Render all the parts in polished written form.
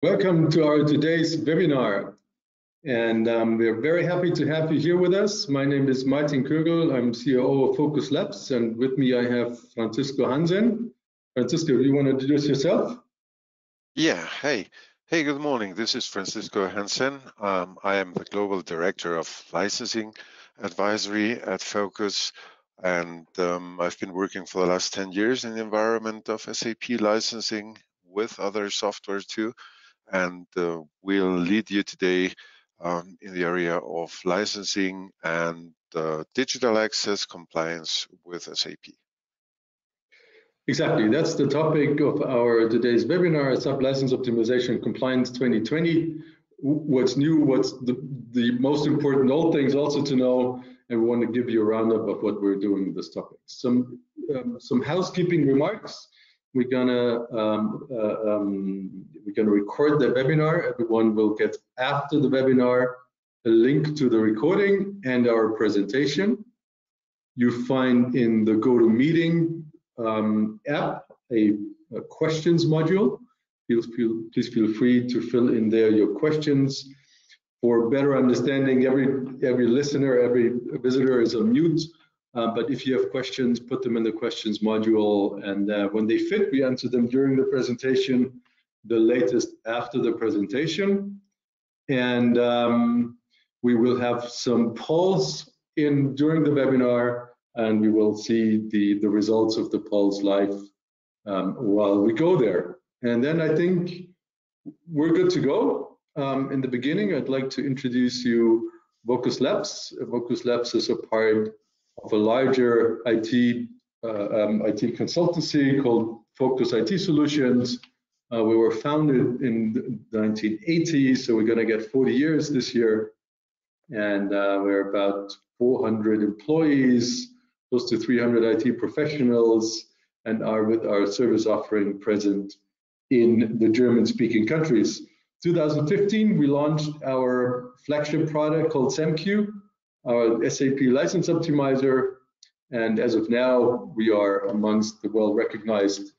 Welcome to our today's webinar, and we're very happy to have you here with us. My name is Martin Kögel. I'm COO of Focus Labs, and with me I have Francisco Hansen. Francisco, do you want to introduce yourself? Yeah, hey, good morning. This is Francisco Hansen. I am the Global Director of Licensing Advisory at Focus, and I've been working for the last 10 years in the environment of SAP licensing with other softwares too, and we'll lead you today in the area of licensing and digital access compliance with SAP. Exactly, that's the topic of our today's webinar, SAP License Optimization Compliance 2020. What's new, what's the most important old things also to know, and we want to give you a roundup of what we're doing with this topic. Some housekeeping remarks. We're gonna record the webinar. Everyone will get after the webinar a link to the recording and our presentation. You find in the GoToMeeting app a questions module. Please feel free to fill in there your questions. For better understanding, every listener, every visitor is on mute. But if you have questions, put them in the questions module, and when they fit, we answer them during the presentation, the latest after the presentation. And we will have some polls during the webinar, and we will see the results of the polls live while we go there. And then I think we're good to go. In the beginning, I'd like to introduce you Focus Labs. Focus Labs is a part of a larger IT consultancy called Focus IT Solutions. We were founded in the 1980s, so we're going to get 40 years this year. And we're about 400 employees, close to 300 IT professionals, and are with our service offering present in the German-speaking countries. 2015, we launched our flagship product called SAMQ, our SAP License Optimizer, and as of now, we are amongst the well-recognized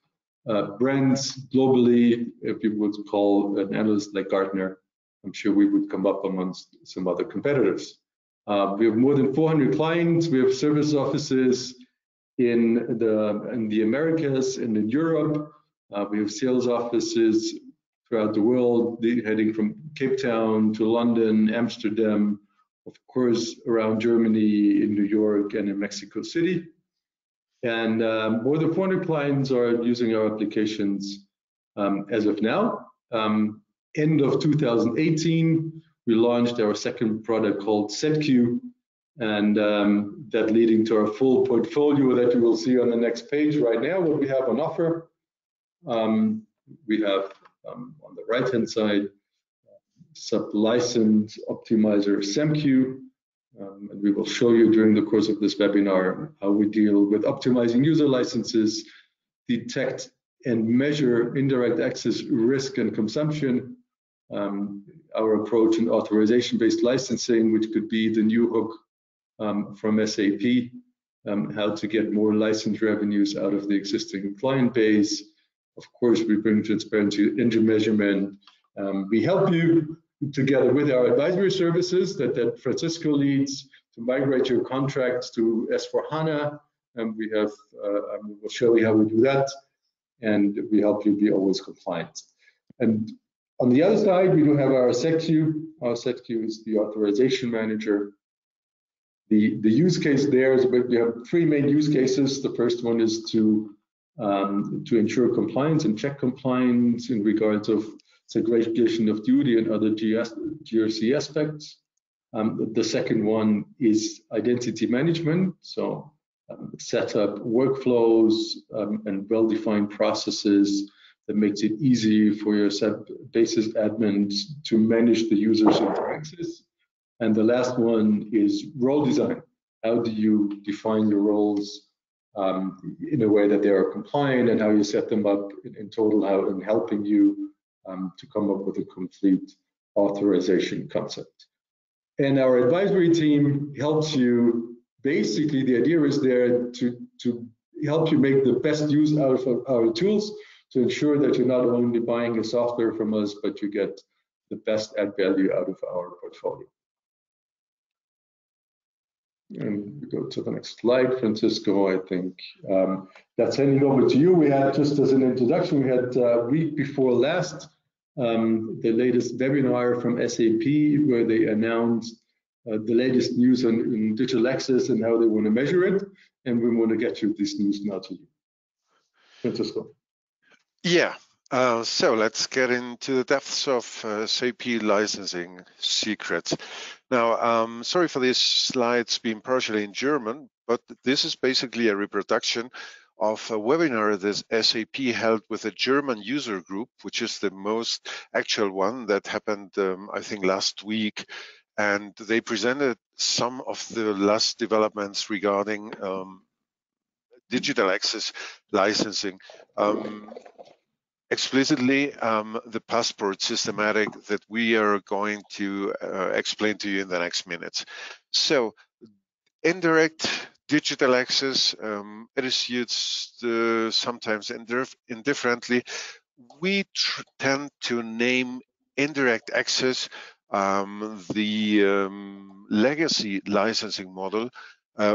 brands globally. If you would call an analyst like Gartner, I'm sure we would come up amongst some other competitors. We have more than 400 clients. We have service offices in the Americas and in Europe. We have sales offices throughout the world, heading from Cape Town to London, Amsterdam, of course, around Germany, in New York, and in Mexico City. And more than 400 clients are using our applications as of now. End of 2018, we launched our second product called SATQ, and that leading to our full portfolio that you will see on the next page right now, what we have on offer. We have on the right-hand side, SAP License Optimizer SAMQ, and we will show you during the course of this webinar how we deal with optimizing user licenses, detect and measure indirect access risk and consumption, our approach in authorization-based licensing, which could be the new hook from SAP, how to get more license revenues out of the existing client base. Of course, we bring transparency into measurement. We help you together with our advisory services that Francisco leads to migrate your contracts to S/4HANA, and we have we'll show you how we do that, and we help you be always compliant. And on the other side, we do have our SATQ. Our SATQ is the authorization manager. The use case there is we have three main use cases. The first one is to ensure compliance and check compliance in regards of segregation of duty and other GRC aspects. The second one is identity management, so set up workflows and well-defined processes that makes it easy for your SAP basis admins to manage the users interactions. And the last one is role design. How do you define your roles in a way that they are compliant, and how you set them up in total, how in helping you to come up with a complete authorization concept. And our advisory team helps you. Basically, the idea is there to help you make the best use out of our tools, to ensure that you're not only buying a software from us, but you get the best add value out of our portfolio. And we go to the next slide, Francisco. I think that's handing over to you. We had, just as an introduction, we had week before last the latest webinar from SAP, where they announced the latest news on digital access and how they want to measure it. And we want to get you this news now to you. Francisco. Yeah, so let's get into the depths of SAP licensing secrets. Now, sorry for these slides being partially in German, but this is basically a reproduction of a webinar that SAP held with a German user group, which is the most actual one that happened, I think, last week. And they presented some of the last developments regarding digital access licensing. Explicitly, the passport systematic that we are going to explain to you in the next minutes. So, indirect digital access, it is used sometimes indifferently. We tend to name indirect access the legacy licensing model,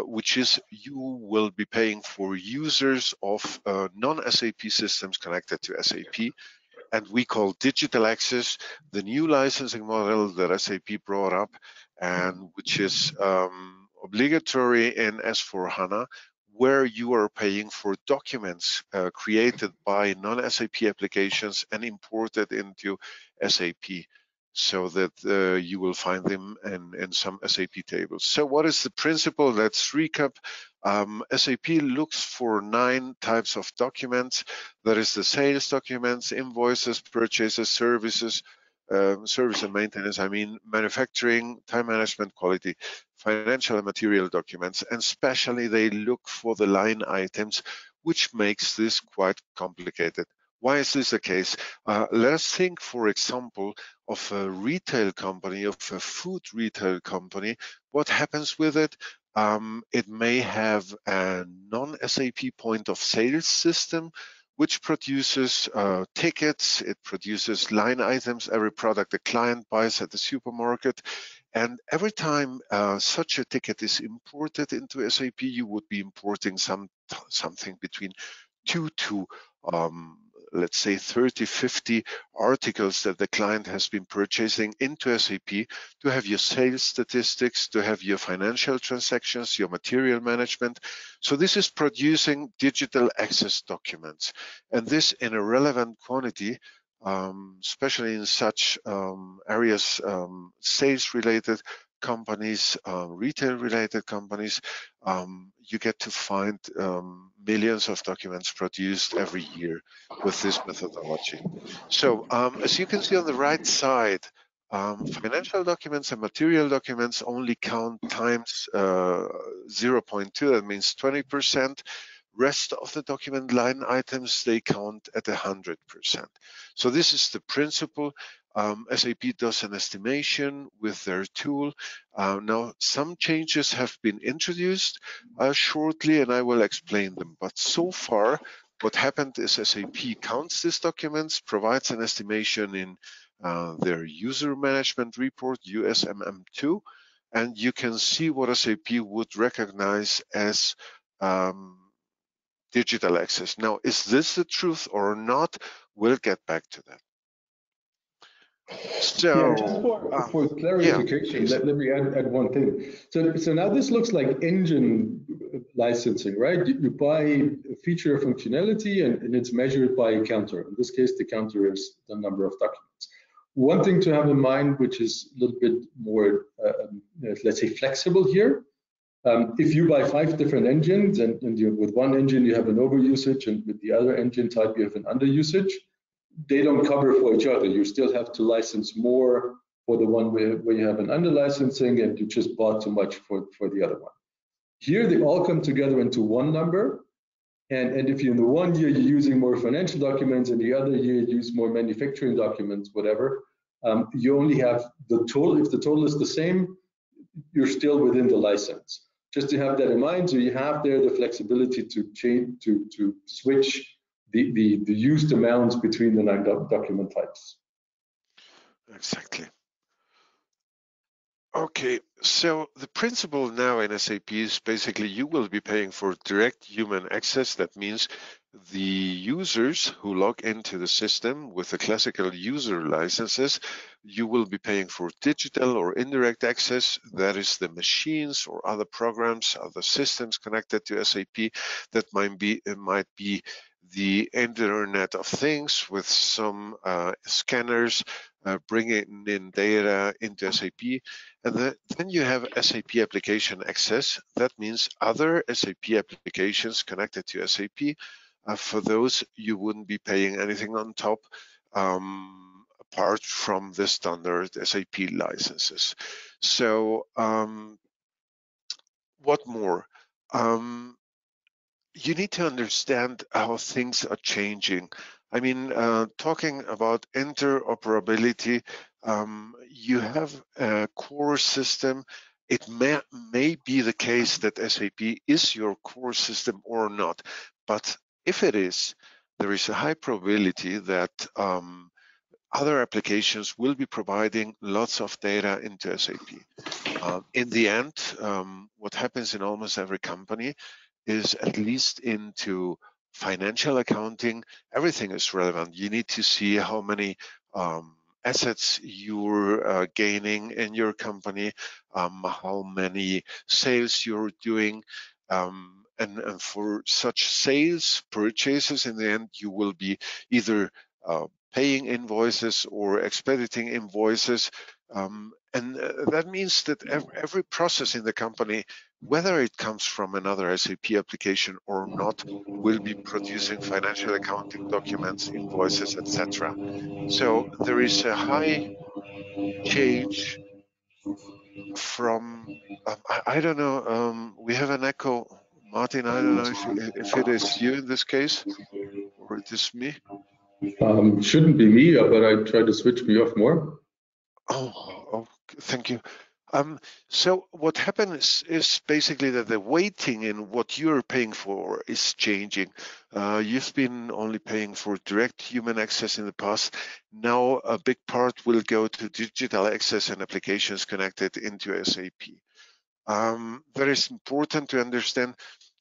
which is you will be paying for users of non-SAP systems connected to SAP. And we call digital access the new licensing model that SAP brought up, and which is obligatory in S/4HANA, where you are paying for documents created by non-SAP applications and imported into SAP, so that you will find them in some SAP tables. So what is the principle? Let's recap. SAP looks for 9 types of documents. That is the sales documents, invoices, purchases, services, service and maintenance, I mean manufacturing, time management, quality, financial and material documents, and especially they look for the line items, which makes this quite complicated. Why is this the case? Let us think, for example, of a retail company, of a food retail company. What happens with it? It may have a non-SAP point of sales system, which produces tickets, it produces line items, every product a client buys at the supermarket. And every time such a ticket is imported into SAP, you would be importing something between 2 to let's say 30, 50 articles that the client has been purchasing into SAP to have your sales statistics, to have your financial transactions, your material management. So this is producing digital access documents, and this in a relevant quantity, especially in such areas, sales-related companies, retail-related companies, you get to find millions of documents produced every year with this methodology. So as you can see on the right side, financial documents and material documents only count times 0.2, that means 20%. Rest of the document line items, they count at 100%. So this is the principle. SAP does an estimation with their tool. Now, some changes have been introduced shortly, and I will explain them. But so far, what happened is SAP counts these documents, provides an estimation in their user management report, USMM2, and you can see what SAP would recognize as digital access. Now, is this the truth or not? We'll get back to that. So, yeah, just for clarification, yeah, let me add one thing. So now this looks like engine licensing, right? You buy a feature or functionality and it's measured by a counter. In this case, the counter is the number of documents. One thing to have in mind, which is a little bit more, let's say, flexible here. If you buy 5 different engines and with one engine you have an overusage and with the other engine type you have an underusage, they don't cover for each other. You still have to license more for the one where you have an under licensing and you just bought too much for the other one. Here they all come together into one number. And if you in the one year you're using more financial documents and the other year you use more manufacturing documents, whatever, you only have the total. If the total is the same, you're still within the license. Just to have that in mind, so you have there the flexibility to change, to switch the used amounts between the 9 document types. Exactly. Okay, so the principle now in SAP is basically you will be paying for direct human access. That means the users who log into the system with the classical user licenses, you will be paying for digital or indirect access. That is the machines or other programs, other systems connected to SAP. That might be the Internet of Things with some scanners bringing in data into SAP. And then you have SAP Application Access. That means other SAP applications connected to SAP. For those, you wouldn't be paying anything on top apart from the standard SAP licenses. So what more? You need to understand how things are changing. I mean, talking about interoperability, you have a core system. It may be the case that SAP is your core system or not, but if it is, there is a high probability that other applications will be providing lots of data into SAP. In the end, what happens in almost every company is, at least into financial accounting, everything is relevant. You need to see how many assets you're gaining in your company, how many sales you're doing, and for such sales purchases, in the end, you will be either paying invoices or expediting invoices. And that means that every process in the company, whether it comes from another SAP application or not, will be producing financial accounting documents, invoices, etc. So there is a high change from, I don't know, we have an echo. Martin, I don't know if it is you in this case or it is me. Shouldn't be me, but I tried to switch me off more. Oh, thank you. So what happens is basically that the weighting in what you're paying for is changing. You've been only paying for direct human access in the past. Now a big part will go to digital access and applications connected into SAP. That is important to understand.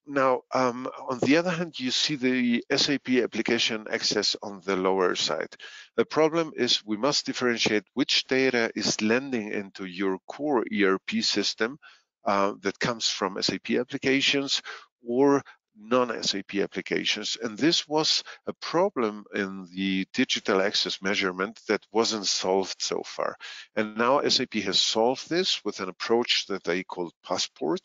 Now, on the other hand, you see the SAP application access on the lower side. The problem is we must differentiate which data is landing into your core ERP system that comes from SAP applications or non-SAP applications. And this was a problem in the digital access measurement that wasn't solved so far. And now SAP has solved this with an approach that they call Passport.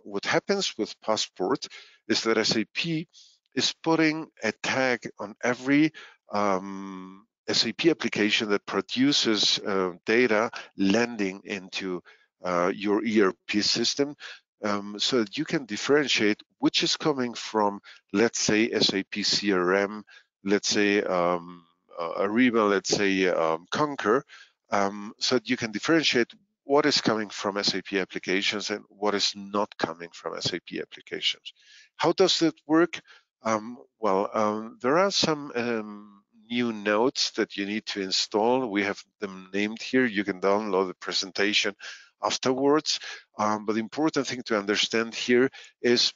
What happens with Passport is that SAP is putting a tag on every SAP application that produces data landing into your ERP system, so that you can differentiate which is coming from, let's say, SAP CRM, let's say Ariba, let's say Concur, so that you can differentiate what is coming from SAP applications and what is not coming from SAP applications. How does that work? There are some new nodes that you need to install. We have them named here. You can download the presentation afterwards. But the important thing to understand here is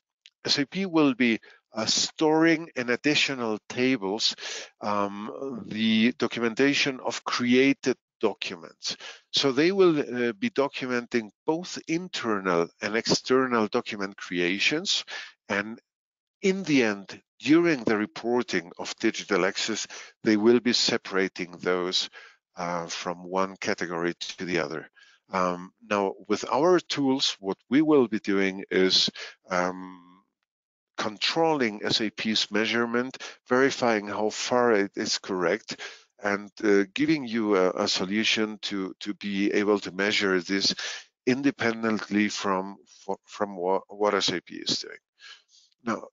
SAP will be storing in additional tables the documentation of created documents. So they will be documenting both internal and external document creations, and in the end, during the reporting of digital access, they will be separating those from one category to the other. Now, with our tools, what we will be doing is controlling SAP's measurement, verifying how far it is correct, and giving you a solution to be able to measure this independently from what SAP is doing. Now,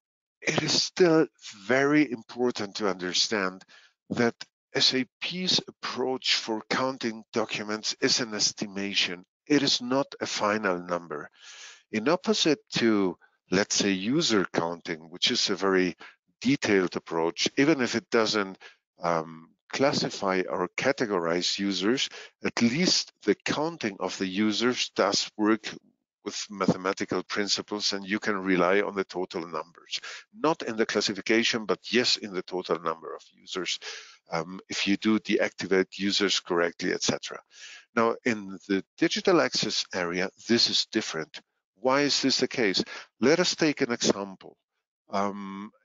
it is still very important to understand that SAP's approach for counting documents is an estimation. It is not a final number. In opposite to, let's say, user counting, which is a very detailed approach, even if it doesn't classify or categorize users, at least the counting of the users does work with mathematical principles, and you can rely on the total numbers. Not in the classification, but yes, in the total number of users, if you do deactivate users correctly, etc. Now, in the digital access area, this is different. Why is this the case? Let us take an example.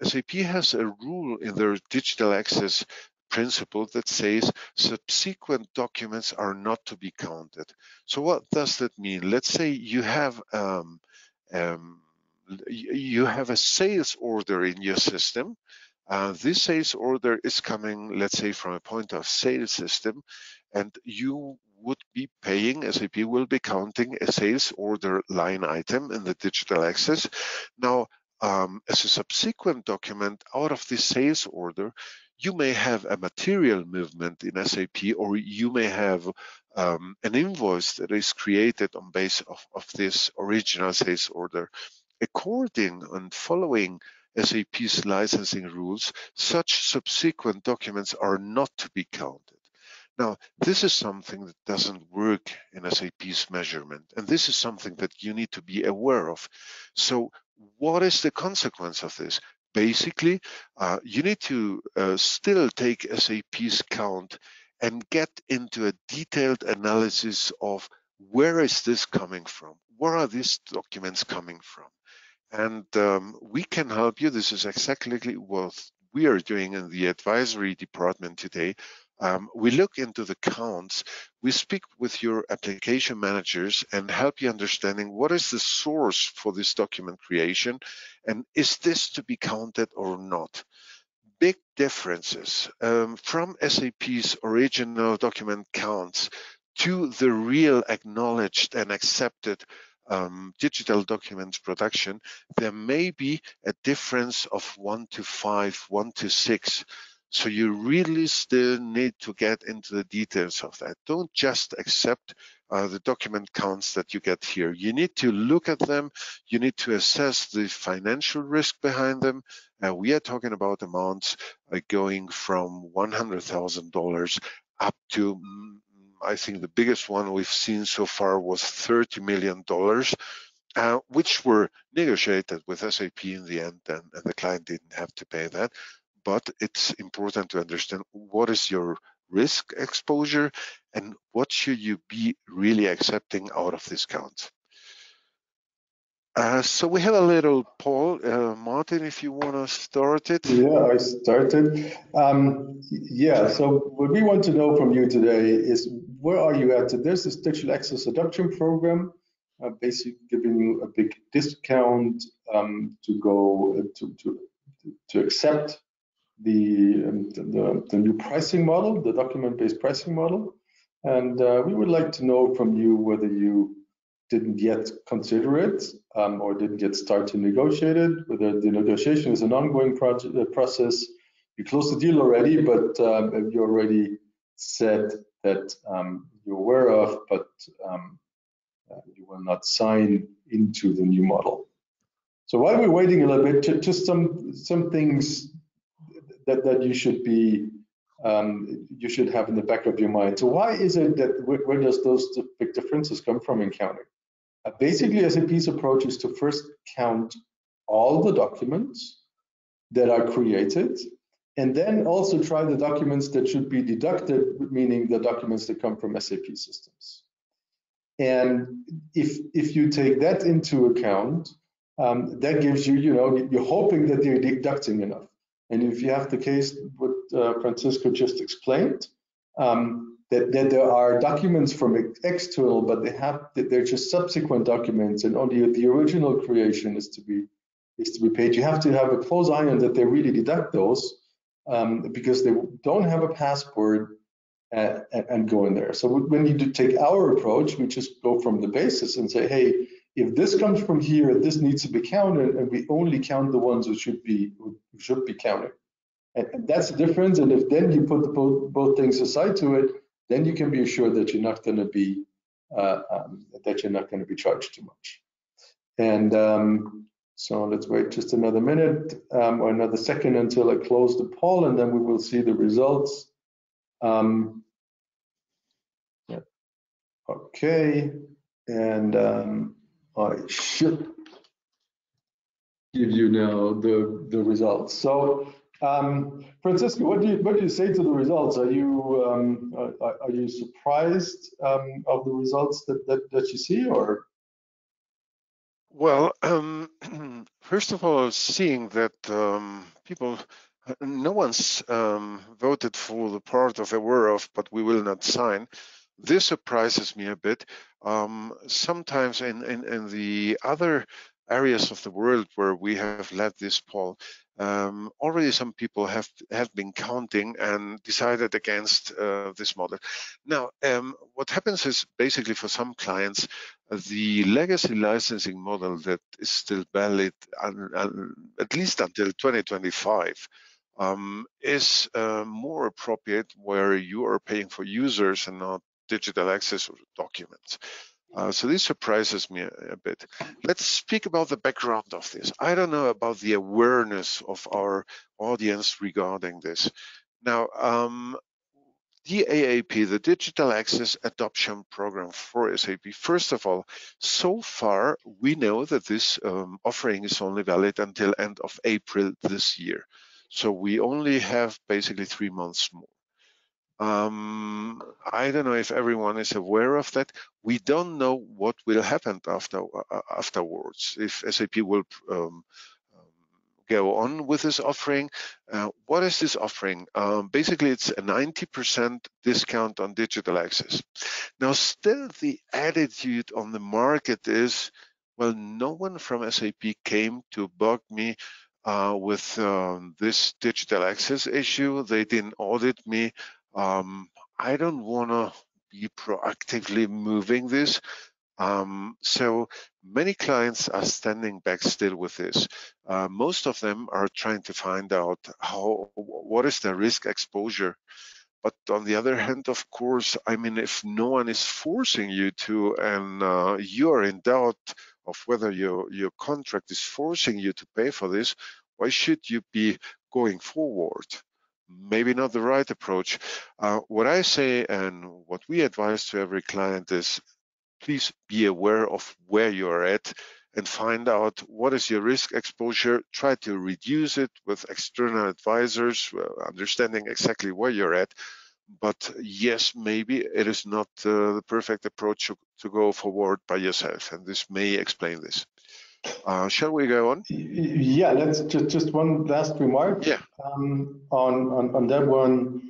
SAP has a rule in their digital access principle that says subsequent documents are not to be counted. So what does that mean? Let's say you have a sales order in your system. This sales order is coming, let's say, from a point of sale system, and you would be paying, SAP will be counting a sales order line item in the digital access. Now, as a subsequent document out of this sales order, you may have a material movement in SAP, or you may have an invoice that is created on base of this original sales order. According and following SAP's licensing rules, such subsequent documents are not to be counted. Now, this is something that doesn't work in SAP's measurement, and this is something that you need to be aware of. So what is the consequence of this? Basically, you need to still take SAP's count and get into a detailed analysis of where is this coming from? Where are these documents coming from? And we can help you. This is exactly what we are doing in the advisory department today. We look into the counts, we speak with your application managers and help you understanding what is the source for this document creation, and is this to be counted or not. Big differences from SAP's original document counts to the real acknowledged and accepted digital documents production. There may be a difference of 1 to 5, 1 to 6. So you really still need to get into the details of that. Don't just accept the document counts that you get here. You need to look at them. You need to assess the financial risk behind them. We are talking about amounts going from $100,000 up to, I think the biggest one we've seen so far was $30 million, which were negotiated with SAP in the end, and the client didn't have to pay that. But it's important to understand what is your risk exposure and what should you be really accepting out of this count. So we have a little poll. Martin, if you want to start it. Yeah, I started. Yeah, so what we want to know from you today is where are you at? So there's this digital access adoption program, basically giving you a big discount to go to accept the new pricing model, the document-based pricing model. And we would like to know from you whether you didn't yet consider it or didn't yet start to negotiate it, whether the negotiation is an ongoing process. You closed the deal already, but you already said that you're aware of, but you will not sign into the new model. So while we're waiting a little bit, just some things that you should be you should have in the back of your mind. So why is it that where does those big differences come from in counting? Basically, SAP's approach is to first count all the documents that are created, and then also try the documents that should be deducted, meaning the documents that come from SAP systems. And if you take that into account, that gives you, you're hoping that you're deducting enough. And if you have the case what Francisco just explained, that there are documents from external, but they're just subsequent documents, and only the original creation is to be paid. You have to have a close eye on that they really deduct those because they don't have a password and go in there. So when you do take our approach, we just go from the basis and say, hey, if this comes from here, this needs to be counted, and we only count the ones who should be counted. And that's the difference. And if then you put both things aside to it, then you can be assured that you're not going to be charged too much. And So let's wait just another minute or another second until I close the poll, and then we will see the results. Yeah. Okay, and I should give you now the results. So, Francisco, what do you say to the results? Are you surprised of the results that you see, or? Well, first of all, seeing that no one's voted for the part of aware of, but we will not sign. This surprises me a bit. Sometimes in the other areas of the world where we have led this poll, already some people have been counting and decided against this model. Now, what happens is basically for some clients, the legacy licensing model that is still valid at least until 2025 is more appropriate, where you are paying for users and not digital access or documents. So this surprises me a bit. Let's speak about the background of this. I don't know about the awareness of our audience regarding this. Now, DAAP, the Digital Access Adoption Program for SAP. First of all, so far we know that this offering is only valid until end of April this year. So we only have basically 3 months more. I don't know if everyone is aware of that. We don't know what will happen afterwards, if SAP will go on with this offering. What is this offering? Basically, it's a 90% discount on digital access. Now, still the attitude on the market is, well, no one from SAP came to bug me with this digital access issue. They didn't audit me. I don't want to be proactively moving this. So many clients are standing back still with this. Most of them are trying to find out what is the risk exposure. But on the other hand, of course, I mean, if no one is forcing you to, and you are in doubt of whether your contract is forcing you to pay for this, why should you be going forward? Maybe not the right approach. What I say and what we advise to every client is, please be aware of where you are at and find out what is your risk exposure. Try to reduce it with external advisors, understanding exactly where you're at. But yes, maybe it is not the perfect approach to go forward by yourself, and this may explain this. Shall we go on? Yeah, let's just one last remark. Yeah. On that one.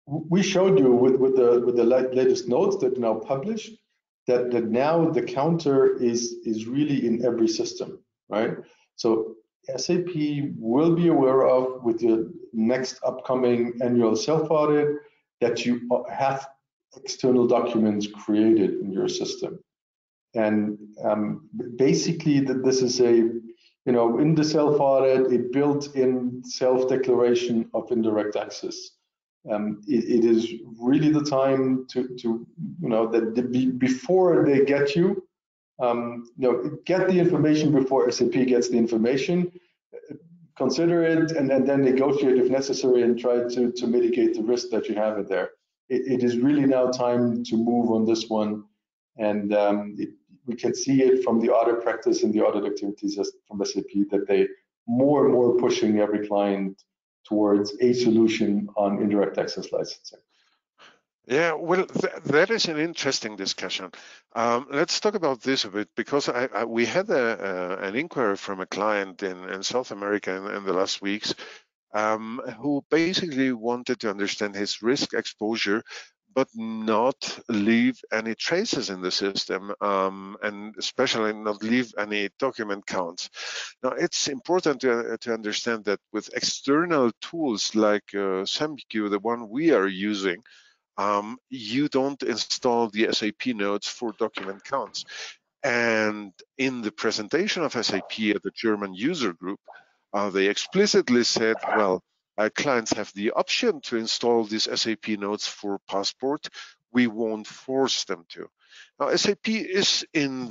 We showed you with the latest notes that are now published that now the counter is really in every system, right? So SAP will be aware of, with the next upcoming annual self-audit, that you have external documents created in your system. And basically this is in the self-audit, a built-in self-declaration of indirect access. It is really the time to that before they get you, get the information before SAP gets the information, consider it, and then negotiate if necessary, and try to mitigate the risk that you have in there. It is really now time to move on this one, and we can see it from the audit practice and the audit activities from SAP that they more and more pushing every client towards a solution on indirect access licensing. Yeah, well, that is an interesting discussion. Let's talk about this a bit, because we had an inquiry from a client in South America in the last weeks, who basically wanted to understand his risk exposure, but not leave any traces in the system, and especially not leave any document counts. Now, it's important to understand that with external tools like SAMQ, the one we are using, you don't install the SAP notes for document counts. And in the presentation of SAP at the German user group, they explicitly said, well, clients have the option to install these SAP notes for Passport. we won't force them to. Now, SAP is on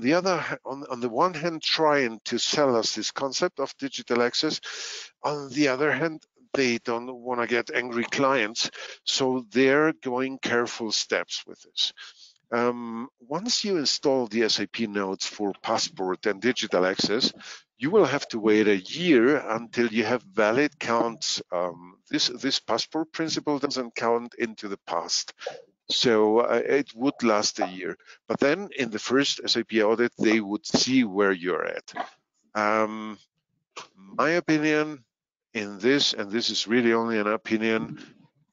the one hand trying to sell us this concept of digital access. On the other hand, they don't want to get angry clients, so they're going careful steps with this. Once you install the SAP nodes for Passport and Digital Access, you will have to wait a year until you have valid counts. This Passport principle doesn't count into the past, so it would last a year. But then in the first SAP audit, they would see where you're at. My opinion in this, and this is really only an opinion,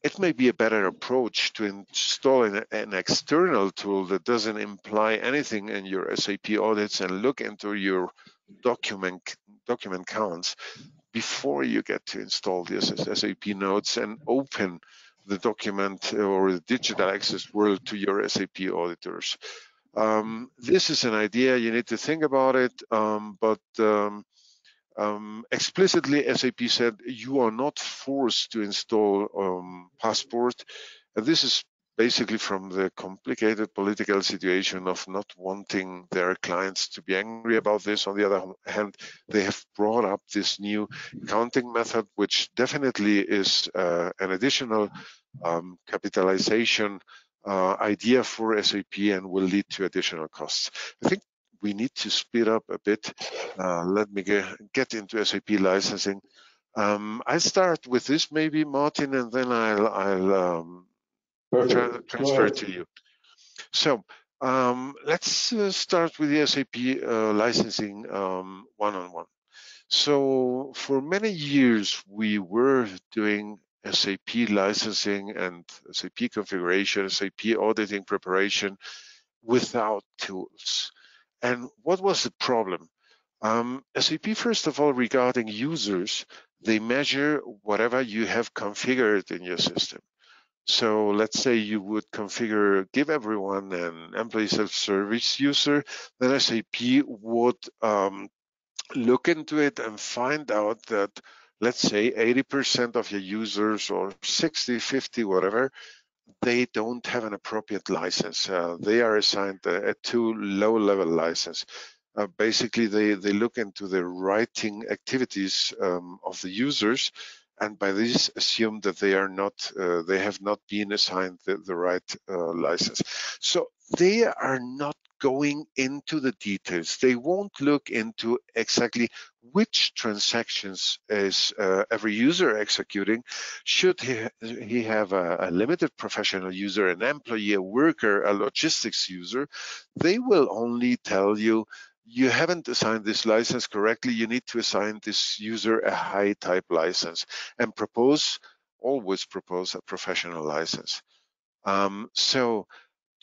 it may be a better approach to install an external tool that doesn't imply anything in your SAP audits and look into your document counts before you get to install the SAP nodes and open the document or the digital access world to your SAP auditors. This is an idea, you need to think about it, but explicitly, SAP said you are not forced to install Passport. And this is basically from the complicated political situation of not wanting their clients to be angry about this. On the other hand, they have brought up this new counting method, which definitely is an additional capitalization idea for SAP and will lead to additional costs. I think we need to speed up a bit. Let me get into SAP licensing. I'll start with this maybe, Martin, and then I'll transfer to you. So let's start with the SAP licensing one-on-one. So for many years, we were doing SAP licensing and SAP configuration, SAP auditing preparation without tools. And what was the problem? SAP, first of all, regarding users, they measure whatever you have configured in your system. So let's say you would give everyone an employee self-service user, then SAP would look into it and find out that, let's say 80% of your users, or 60, 50, whatever, they don't have an appropriate license. They are assigned a too low-level license. Basically, they look into the writing activities of the users, and by this assume that they have not been assigned the right license. So they are not going into the details. They won't look into exactly which transactions is every user executing. Should he have a limited professional user, an employee, a worker, a logistics user? They will only tell you, you haven't assigned this license correctly, you need to assign this user a high type license, and always propose a professional license. So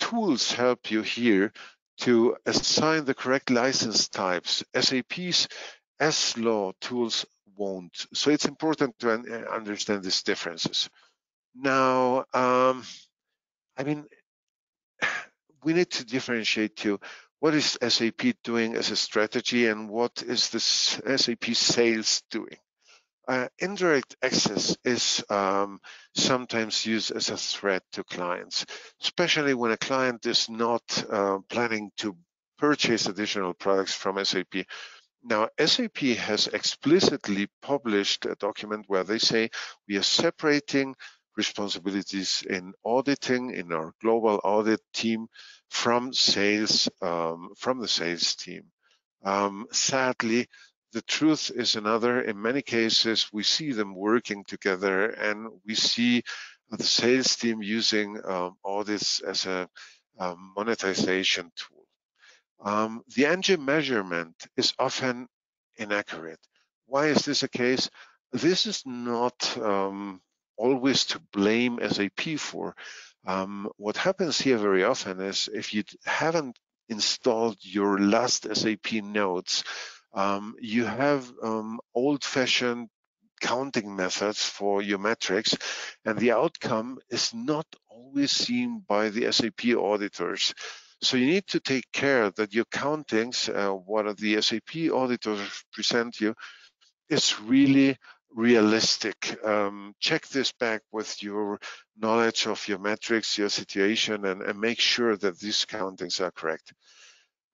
tools help you here to assign the correct license types. SAP's S-Law tools won't. So it's important to understand these differences. Now, we need to differentiate to what is SAP doing as a strategy and what is the SAP sales doing. Indirect access is sometimes used as a threat to clients, especially when a client is not planning to purchase additional products from SAP. Now, SAP has explicitly published a document where they say we are separating responsibilities in auditing in our global audit team from sales, from the sales team. Sadly, the truth is another. In many cases, we see them working together, and we see the sales team using audits as a monetization tool. The engine measurement is often inaccurate. Why is this a case? This is not always to blame SAP for. What happens here very often is if you haven't installed your last SAP nodes, you have old-fashioned counting methods for your metrics, and the outcome is not always seen by the SAP auditors. So you need to take care that your countings, what the SAP auditors present you, is really realistic. Check this back with your knowledge of your metrics, your situation, and make sure that these countings are correct.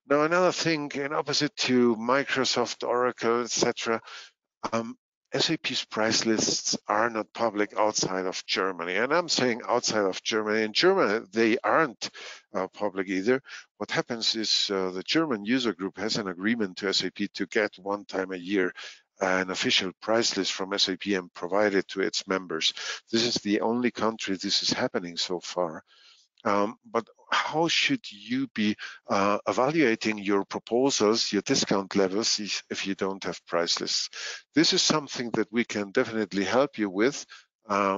Now, another thing, in opposite to Microsoft, Oracle, etc., SAP's price lists are not public outside of Germany. And I'm saying outside of Germany. In Germany, they aren't public either. What happens is the German user group has an agreement to SAP to get one time a year an official price list from SAP and provide it to its members. This is the only country this is happening so far. But how should you be evaluating your proposals, your discount levels, if you don't have price lists? This is something that we can definitely help you with.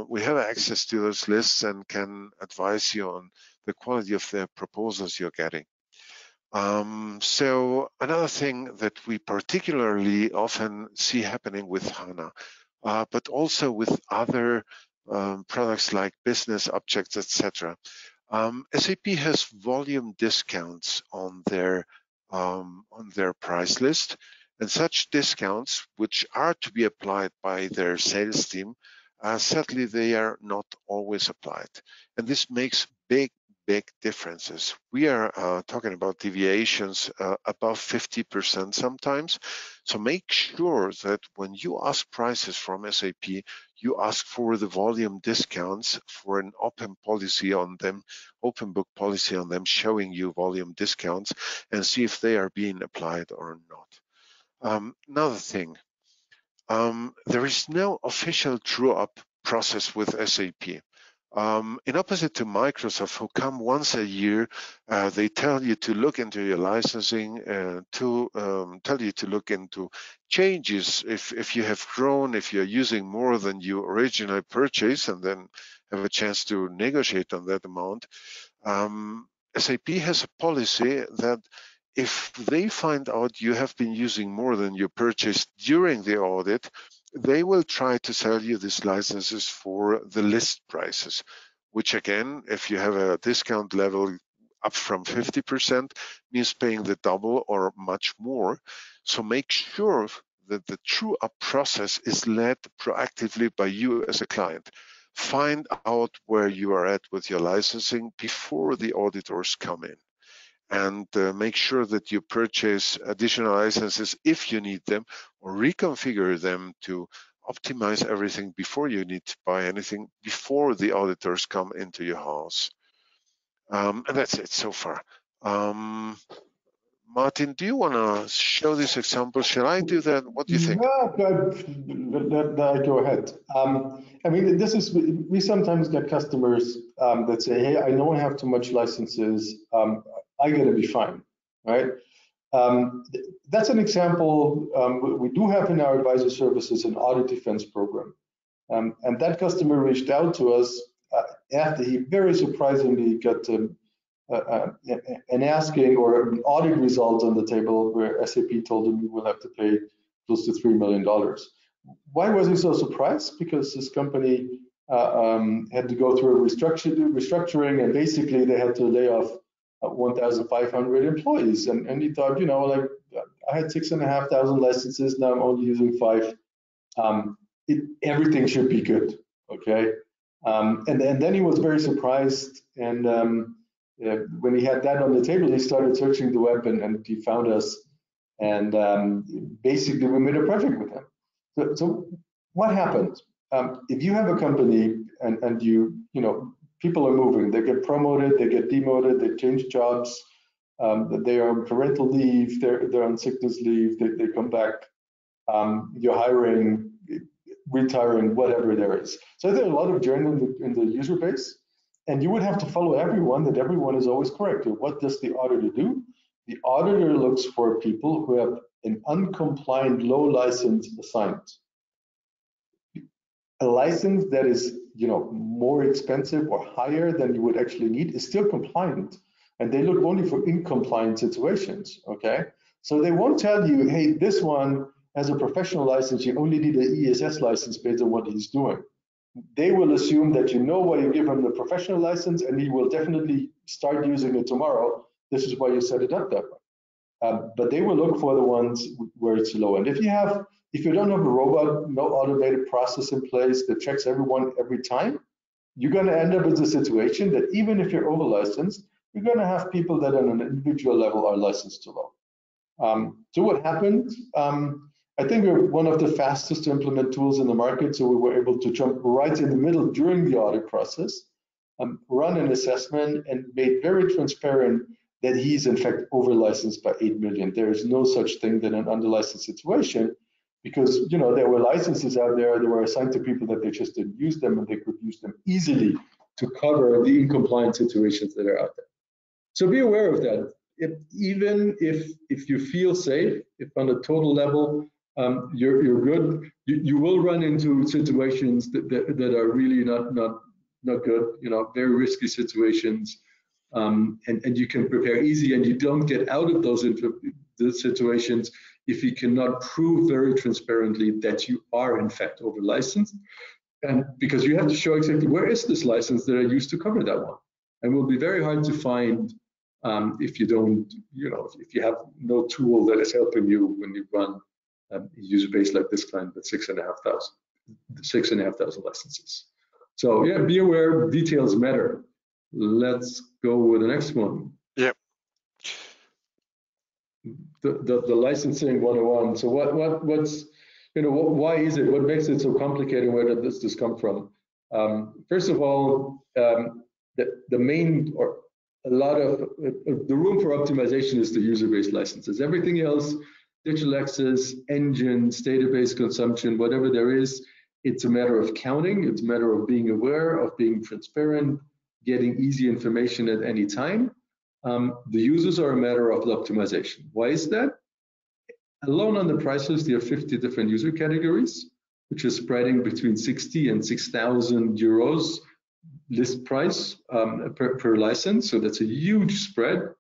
We have access to those lists and can advise you on the quality of the proposals you're getting. So another thing that we particularly often see happening with HANA, but also with other products like business objects, etc. SAP has volume discounts on their price list, and such discounts, which are to be applied by their sales team, sadly they are not always applied, and this makes big differences. We are talking about deviations above 50% sometimes. So make sure that when you ask prices from SAP, you ask for the volume discounts for an open policy on them, open book policy on them, showing you volume discounts, and see if they are being applied or not. Another thing, there is no official true-up process with SAP. In opposite to Microsoft, who come once a year, they tell you to look into your licensing, tell you to look into changes if you have grown, if you're using more than you originally purchased, and then have a chance to negotiate on that amount. SAP has a policy that if they find out you have been using more than you purchased during the audit, they will try to sell you these licenses for the list prices, which again, if you have a discount level up from 50%, means paying the double or much more. So make sure that the true up process is led proactively by you as a client. Find out where you are at with your licensing before the auditors come in. And make sure that you purchase additional licenses if you need them, or reconfigure them to optimize everything before you need to buy anything, before the auditors come into your house. And that's it so far. Martin, do you want to show this example? Shall I do that? What do you think? Yeah, go ahead. I mean, we sometimes get customers that say, hey, I know I have too much licenses. I gotta be fine, right? That's an example. We do have in our advisor services an audit defense program. And that customer reached out to us after he very surprisingly got an asking or an audit result on the table where SAP told him he will have to pay close to $3 million. Why was he so surprised? Because this company had to go through a restructuring, and basically they had to lay off 1,500 employees. And he thought, you know, like I had 6,500 licenses, now I'm only using 5. Everything should be good, okay? And then he was very surprised, and when he had that on the table, he started searching the web, and he found us, and basically we made a project with him. So what happened? If you have a company and you know, people are moving, they get promoted, they get demoted, they change jobs, they are on parental leave, they're on sickness leave, they come back, you're hiring, retiring, whatever there is. So there are a lot of journey in the user base, and you would have to follow everyone, that everyone is always correct. What does the auditor do? The auditor looks for people who have an uncompliant low license assigned. A license that is, you know, more expensive or higher than you would actually need is still compliant, and they look only for incompliant situations, okay? So they won't tell you, hey, this one has a professional license, you only need an ESS license based on what he's doing. They will assume that you know why you give him the professional license, and he will definitely start using it tomorrow. This is why you set it up that way. But they will look for the ones where it's low. And if you have If you don't have a robot, no automated process in place that checks everyone every time, you're going to end up with a situation that even if you're over licensed, you're going to have people that on an individual level are licensed too low. So what happened? I think we're one of the fastest to implement tools in the market, so we were able to jump right in the middle during the audit process, run an assessment, and made very transparent that he's in fact over licensed by 8 million. There is no such thing than an under licensed situation, because there were licenses out there that were assigned to people that they just didn't use them, and they could use them easily to cover the incompliant situations that are out there. So be aware of that. Even if you feel safe, if on a total level you're good, you will run into situations that are really not good. Very risky situations, and you can prepare easy, and you don't get out of those situations if you cannot prove very transparently that you are in fact over licensed, and because you have to show exactly where is this license that I used to cover that one, and it will be very hard to find if you don't, if you have no tool that is helping you when you run a user base like this kind with 6,500 licenses. So yeah, be aware, details matter. Let's go with the next one. Yep. The licensing 101. So what's why is it? What makes it so complicated? Where did this come from? First of all, the main or a lot of the room for optimization is the user-based licenses. Everything else, digital access, engines, database consumption, whatever there is, it's a matter of counting. It's a matter of being aware, of being transparent, getting easy information at any time. The users are a matter of the optimization. Why is that? Alone on the price list, you have 50 different user categories, which is spreading between 60 and 6,000 euros list price per license. So that's a huge spread.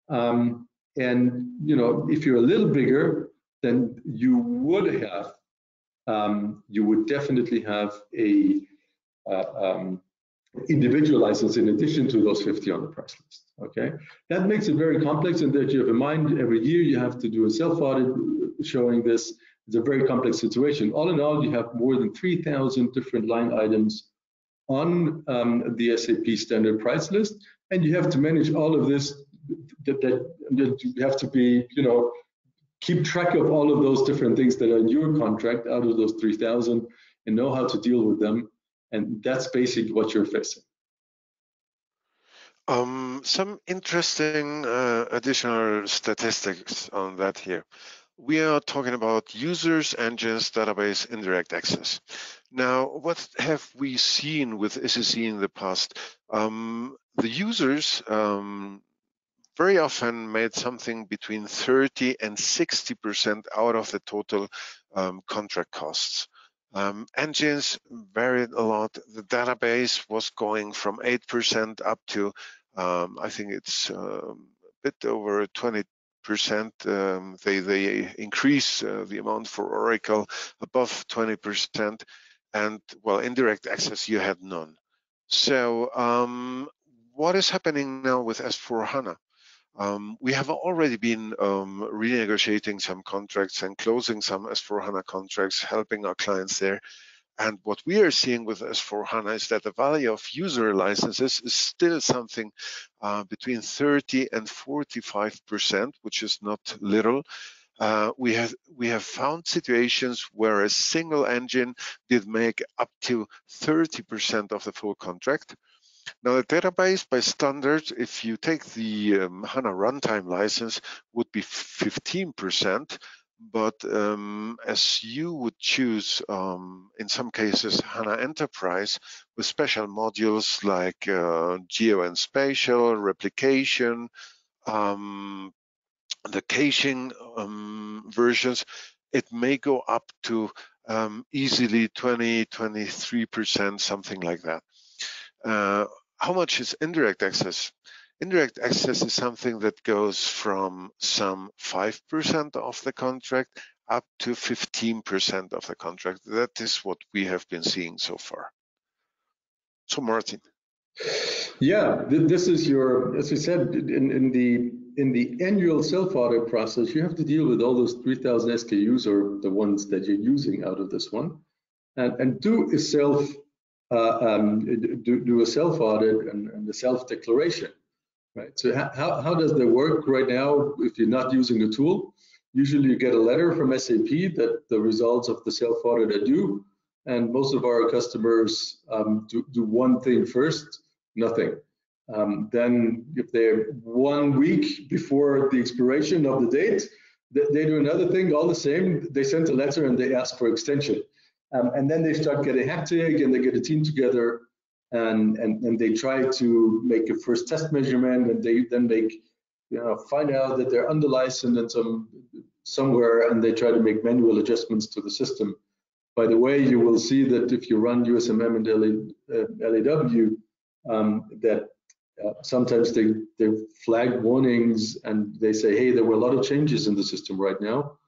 And if you're a little bigger, then you would definitely have a individual license in addition to those 50 on the price list. Okay, that makes it very complex, and that you have in mind every year you have to do a self-audit showing this. It's a very complex situation. All in all, you have more than 3,000 different line items on the SAP standard price list, and you have to manage all of this. That you have to be, keep track of all of those different things that are in your contract out of those 3,000 and know how to deal with them. And that's basically what you're facing. Some interesting additional statistics on that here. We are talking about users, engines, database, indirect access. Now, what have we seen with SAC in the past? The users very often made something between 30 and 60% out of the total contract costs. Engines varied a lot. The database was going from 8% up to, I think it's a bit over 20%. They increase the amount for Oracle above 20%. And well, indirect access, you had none. So what is happening now with S/4HANA? We have already been renegotiating some contracts and closing some S/4HANA contracts, helping our clients there. And what we are seeing with S/4HANA is that the value of user licenses is still something between 30 and 45%, which is not little. We have found situations where a single engine did make up to 30% of the full contract. Now, the database by standard, if you take the HANA runtime license, would be 15%, but as you would choose, in some cases, HANA Enterprise with special modules like geo and spatial, replication, the caching versions, it may go up to easily 20, 23%, something like that. How much is indirect access? Indirect access is something that goes from some 5% of the contract up to 15% of the contract. That is what we have been seeing so far. So Martin. Yeah, this is your, as we said, in the the annual self-audit process, you have to deal with all those 3,000 SKUs or the ones that you're using out of this one, and do a self audit and a self-declaration, right? So how does that work right now if you're not using a tool? Usually you get a letter from SAP that the results of the self-audit are due, and most of our customers do one thing first, nothing. Then if they're 1 week before the expiration of the date, they do another thing, all the same. They send a letter and they ask for extension. And then they start getting hectic and they get a team together and they try to make a first test measurement, and they then find out that they're under licensed and somewhere, and they try to make manual adjustments to the system. By the way, you will see that if you run USMM and LAW, that sometimes they flag warnings and they say, hey, there were a lot of changes in the system right now.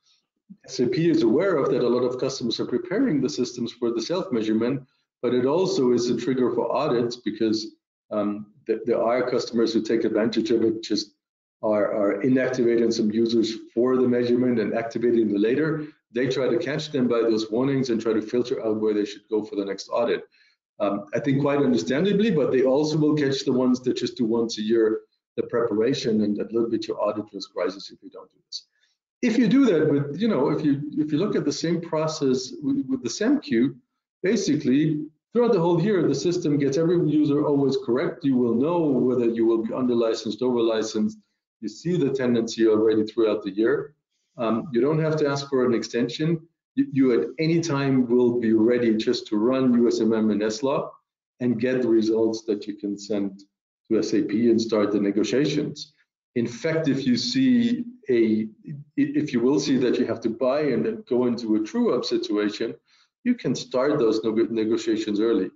SAP is aware of that. A lot of customers are preparing the systems for the self-measurement, but it also is a trigger for audits because there are customers who take advantage of it, just are inactivating some users for the measurement and activating them later. They try to catch them by those warnings and try to filter out where they should go for the next audit. I think quite understandably, but they also will catch the ones that just do once a year the preparation, and that little bit your audit risk rises if you don't do this. If you do that with, if you look at the same process with the SAMQ, basically throughout the whole year, the system gets every user always correct. You will know whether you will be under licensed, over licensed. You see the tendency already throughout the year. You don't have to ask for an extension. You at any time will be ready just to run USMM and SLA and get the results that you can send to SAP and start the negotiations. In fact, if you will see that you have to buy and then go into a true-up situation, you can start those negotiations early.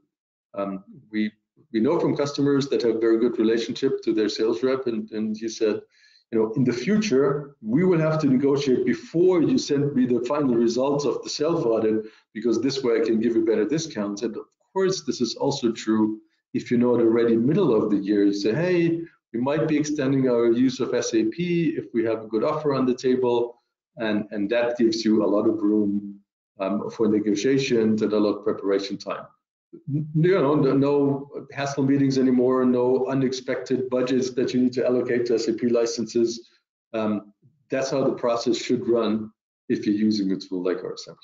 We know from customers that have very good relationship to their sales rep, and he said, in the future, we will have to negotiate before you send me the final results of the self-audit, because this way I can give you better discounts. And of course, this is also true if you know it already middle of the year. You say, hey, we might be extending our use of SAP if we have a good offer on the table, and that gives you a lot of room for negotiations and a lot of preparation time. No hassle meetings anymore, no unexpected budgets that you need to allocate to SAP licenses. That's how the process should run if you're using a tool like our SAMQ.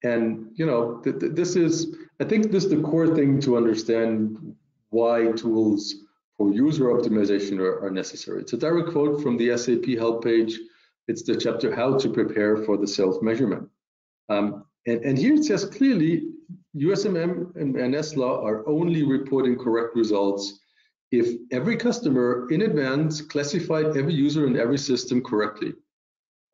And I think this is the core thing to understand why tools for user optimization are necessary. It's a direct quote from the SAP help page. It's the chapter How to Prepare for the Self-Measurement. And here it says clearly, USMM and SLA are only reporting correct results if every customer in advance classified every user in every system correctly.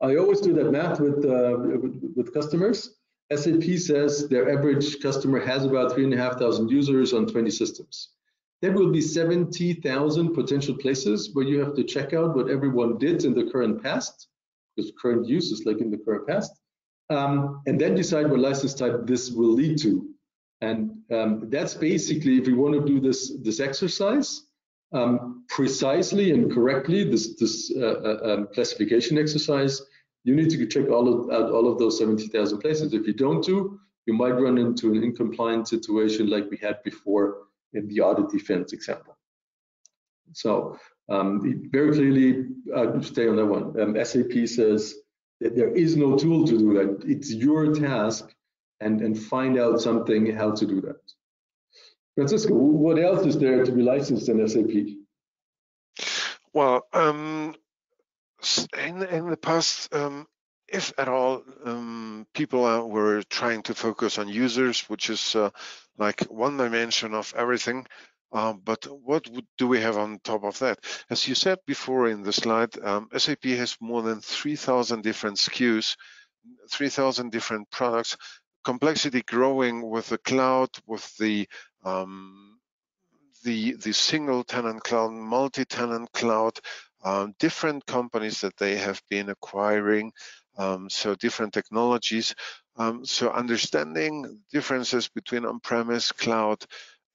I always do that math with customers. SAP says their average customer has about 3,500 users on 20 systems. There will be 70,000 potential places where you have to check out what everyone did in the current past, because current use is like in the current past, and then decide what license type this will lead to. And that's basically, if you want to do this exercise precisely and correctly, this classification exercise, you need to check all of those 70,000 places. If you don't do, you might run into an incompliant situation like we had before in the audit defense example. So very clearly, stay on that one. SAP says that there is no tool to do that. It's your task, and find out something how to do that. Francisco, what else is there to be licensed in SAP? Well, in the past, if at all, people were trying to focus on users, which is like one dimension of everything. But what do we have on top of that? As you said before in the slide, SAP has more than 3,000 different SKUs, 3,000 different products, complexity growing with the cloud, with the single tenant cloud, multi-tenant cloud, different companies that they have been acquiring, so different technologies. So understanding differences between on-premise, cloud,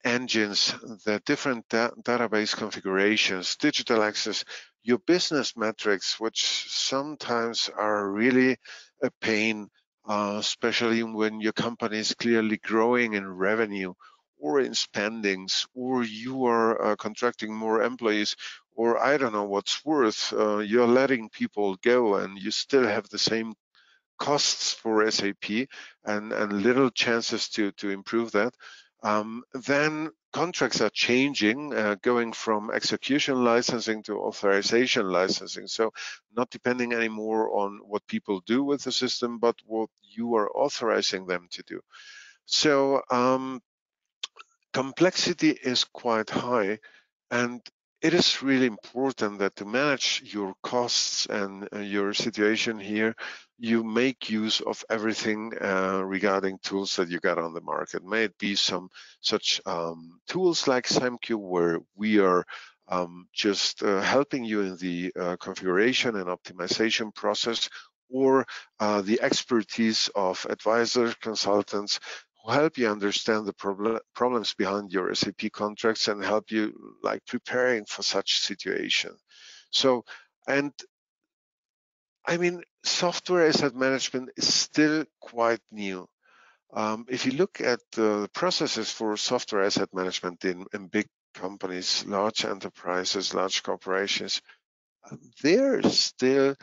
engines, the different database configurations, digital access, your business metrics, which sometimes are really a pain, especially when your company is clearly growing in revenue or in spendings, or you are contracting more employees, or I don't know what's worth, you're letting people go and you still have the same costs for SAP and little chances to improve that. Then contracts are changing, going from execution licensing to authorization licensing. So not depending anymore on what people do with the system, but what you are authorizing them to do. So complexity is quite high, and it is really important that to manage your costs and your situation here, you make use of everything regarding tools that you got on the market. May it be some such tools like SAMQ, where we are just helping you in the configuration and optimization process, or the expertise of advisors, consultants, who help you understand the problems behind your SAP contracts and help you like preparing for such situation. So, and I mean, software asset management is still quite new. If you look at the processes for software asset management in big companies, large enterprises, large corporations, they're still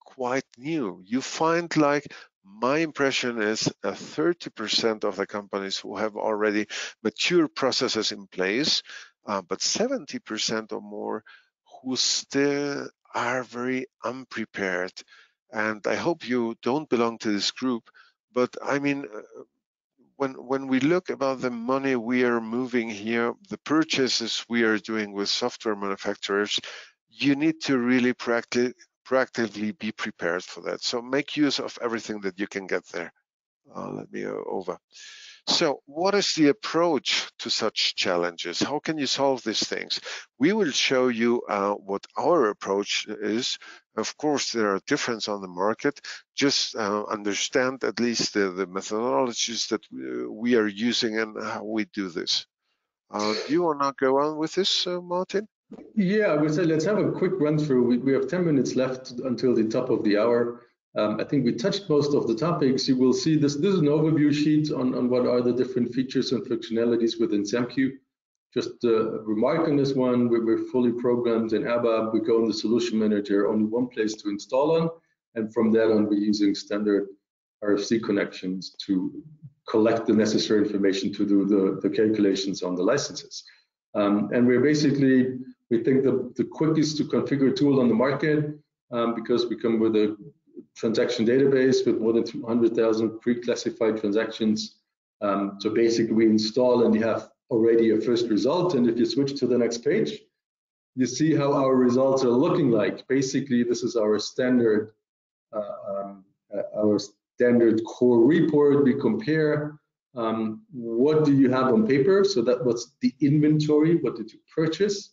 quite new. You find, like, my impression is 30% of the companies who have already mature processes in place, but 70% or more who still are very unprepared. And I hope you don't belong to this group, but I mean, when we look about the money we are moving here, the purchases we are doing with software manufacturers, you need to really proactively be prepared for that. So make use of everything that you can get there. Let me go over. So what is the approach to such challenges? How can you solve these things? We will show you what our approach is. Of course, there are differences on the market. Just understand at least the methodologies that we are using and how we do this. Do you want to go on with this, Martin? Yeah, I would say let's have a quick run through. We have 10 minutes left until the top of the hour. I think we touched most of the topics. You will see this is an overview sheet on what are the different features and functionalities within SAMQ. Just a remark on this one, we're fully programmed in ABAP. We go in the solution manager, only one place to install on, and from that on we're using standard RFC connections to collect the necessary information to do the calculations on the licenses. And we're basically, we think the quickest to configure tool on the market, because we come with a transaction database with more than 200,000 pre-classified transactions. So basically we install and you have already a first result. And if you switch to the next page, you see how our results are looking like. Basically, this is our standard core report. We compare what do you have on paper, so that what's the inventory, what did you purchase,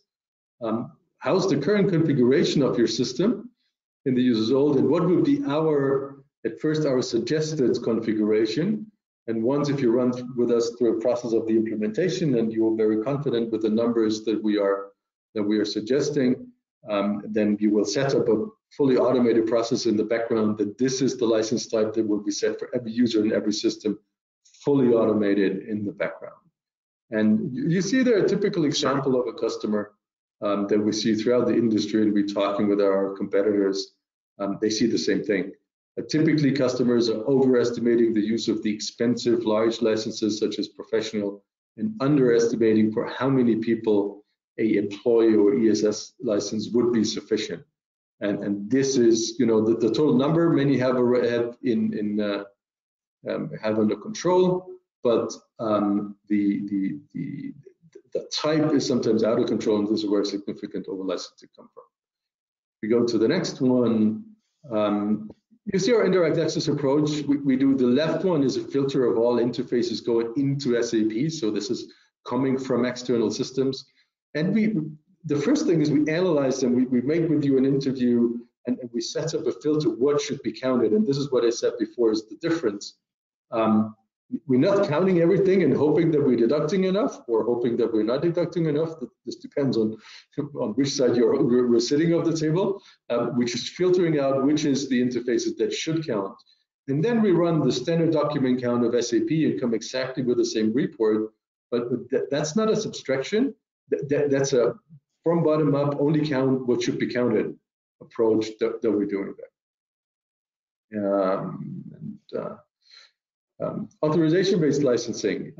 how's the current configuration of your system in the user's old, and what would be at first our suggested configuration. And once, if you run with us through a process of the implementation and you're very confident with the numbers that we are suggesting, then you will set up a fully automated process in the background that this is the license type that will be set for every user in every system, fully automated in the background. And you see there a typical example of a customer that we see throughout the industry, and we're talking with our competitors. They see the same thing. Typically, customers are overestimating the use of the expensive large licenses such as professional, and underestimating for how many people a employee or ESS license would be sufficient. And this is, you know, the total number many have under control, but the type is sometimes out of control, and this is where significant over licensing come from. We go to the next one. You see our indirect access approach. We do the left one is a filter of all interfaces going into SAP. So this is coming from external systems. And the first thing is we analyze them. We make with you an interview, and we set up a filter, what should be counted. And this is what I said before is the difference. we're not counting everything and hoping that we're deducting enough, or hoping that we're not deducting enough. This depends on which side we're sitting of the table, which is filtering out which is the interfaces that should count. And then we run the standard document count of SAP and come exactly with the same report. But that's not a subtraction. That's a from bottom up, only count what should be counted approach that we're doing there. Authorization-based licensing.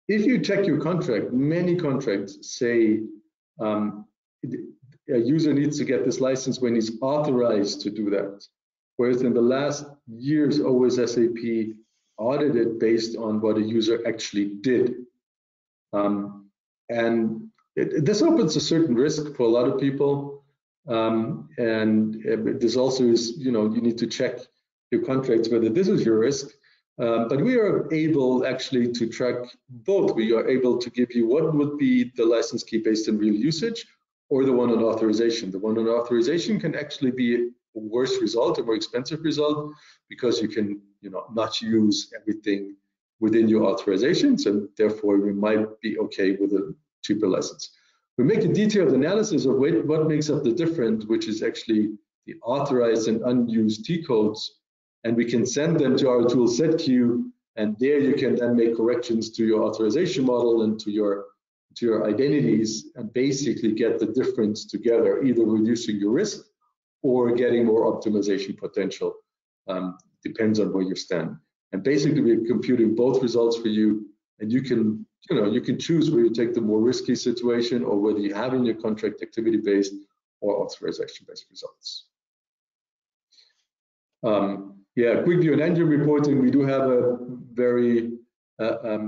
If you check your contract, many contracts say a user needs to get this license when he's authorized to do that. Whereas in the last years, always SAP audited based on what a user actually did. And this opens a certain risk for a lot of people. And this also is, you need to check your contracts whether this is your risk. But we are able actually to track both. We are able to give you what would be the license key based on real usage, or the one on authorization. The one on authorization can actually be a worse result, a more expensive result, because you can not use everything within your authorizations, and therefore we might be okay with a cheaper license. We make a detailed analysis of what makes up the difference, which is actually the authorized and unused T codes, and we can send them to our tool SetQ, and there you can then make corrections to your authorization model and to your identities, and basically get the difference together, either reducing your risk or getting more optimization potential. Depends on where you stand. And basically we're computing both results for you, and you can choose where you take the more risky situation, or whether you have in your contract activity-based or authorization-based results. Quick view on engine reporting. We do have a very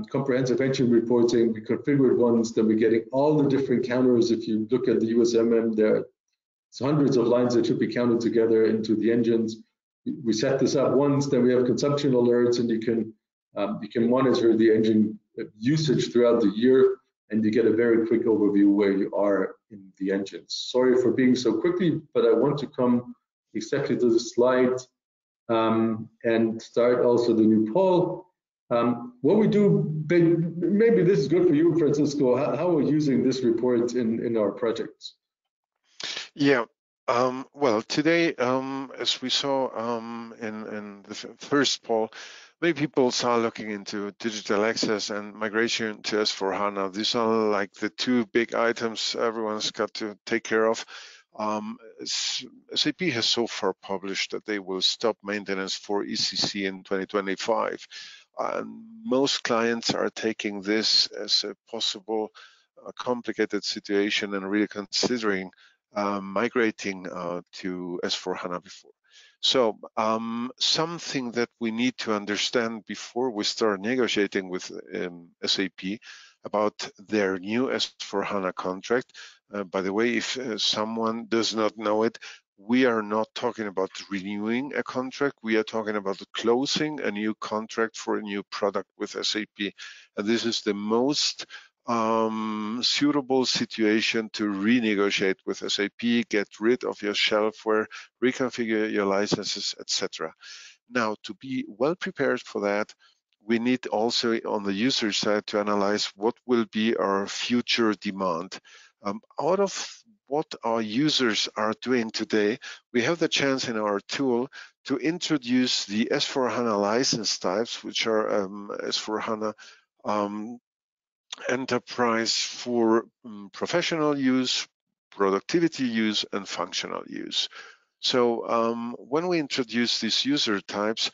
comprehensive engine reporting. We configured ones, then we're getting all the different counters. If you look at the USMM, there's hundreds of lines that should be counted together into the engines. We set this up once, then we have consumption alerts, and you can monitor the engine usage throughout the year, and you get a very quick overview where you are in the engines. Sorry for being so quickly, but I want to come exactly to the slide and start also the new poll. What we do, maybe this is good for you, Francisco, how we're using this report in our projects. Yeah, well, today, as we saw in the first poll, many people are looking into digital access and migration to S/4HANA. These are like the two big items everyone's got to take care of. SAP has so far published that they will stop maintenance for ECC in 2025. Most clients are taking this as a possible complicated situation and really considering migrating to S/4HANA before. So something that we need to understand before we start negotiating with SAP about their new S/4HANA contract. By the way, if someone does not know it, we are not talking about renewing a contract. We are talking about closing a new contract for a new product with SAP. And this is the most suitable situation to renegotiate with SAP, get rid of your shelfware, reconfigure your licenses, etc. Now, to be well prepared for that, we need also on the user side to analyze what will be our future demand. Out of what our users are doing today, we have the chance in our tool to introduce the S/4HANA license types, which are S/4HANA enterprise for professional use, productivity use, and functional use. So when we introduce these user types,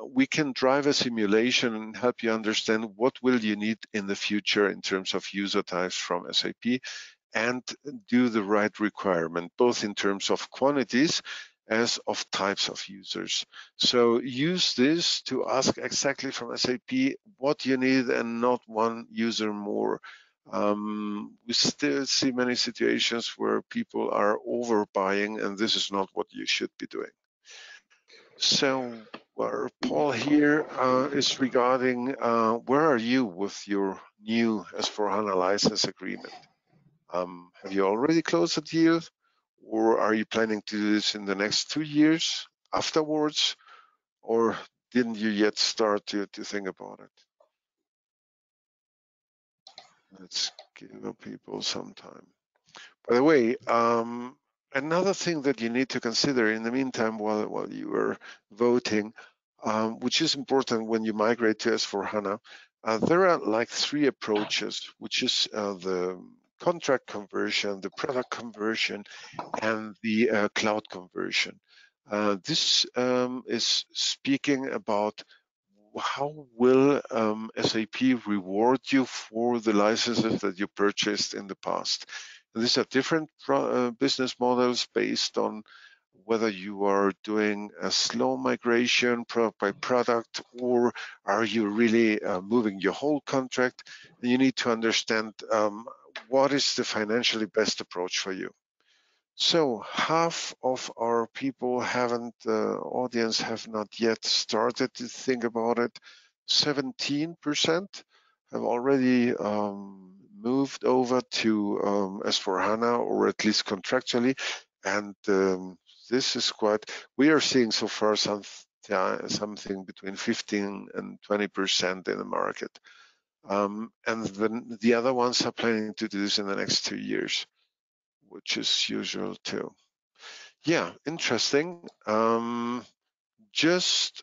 we can drive a simulation and help you understand what will you need in the future in terms of user types from SAP, and do the right requirement, both in terms of quantities as of types of users. So use this to ask exactly from SAP what you need and not one user more. We still see many situations where people are overbuying, and this is not what you should be doing. So our poll here is regarding where are you with your new S/4HANA license agreement? Have you already closed a deal, or are you planning to do this in the next 2 years afterwards, or didn't you yet start to think about it? Let's give people some time. By the way, another thing that you need to consider in the meantime while you are voting, which is important when you migrate to S/4HANA, there are like three approaches, which is the contract conversion, the product conversion, and the cloud conversion. This is speaking about how will SAP reward you for the licenses that you purchased in the past. And these are different business models based on whether you are doing a slow migration product by product, or are you really moving your whole contract. And you need to understand what is the financially best approach for you. So half of our people audience have not yet started to think about it. 17% have already moved over to S/4HANA, or at least contractually. And this is we are seeing so far something between 15 and 20% in the market. And then the other ones are planning to do this in the next 2 years, which is usual too. Yeah, interesting. Just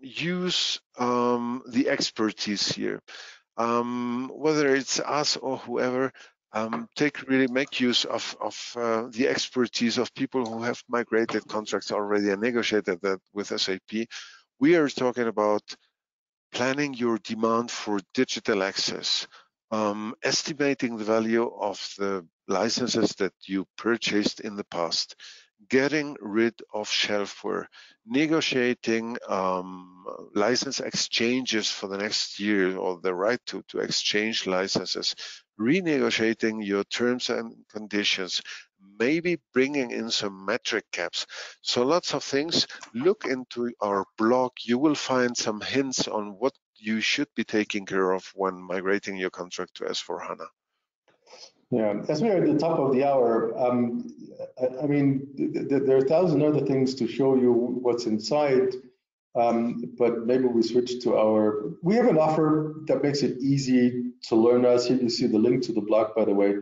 use the expertise here. Whether it's us or whoever, make use of the expertise of people who have migrated contracts already and negotiated that with SAP. We are talking about planning your demand for digital access, estimating the value of the licenses that you purchased in the past, getting rid of shelfware, negotiating license exchanges for the next year, or the right to exchange licenses, renegotiating your terms and conditions, maybe bringing in some metric caps. So lots of things. Look into our blog. You will find some hints on what you should be taking care of when migrating your contract to S/4HANA. Yeah, as we are at the top of the hour, I mean, there are 1,000 other things to show you what's inside, but maybe we switch to we have an offer that makes it easy to learn us. Here you see the link to the blog, by the way,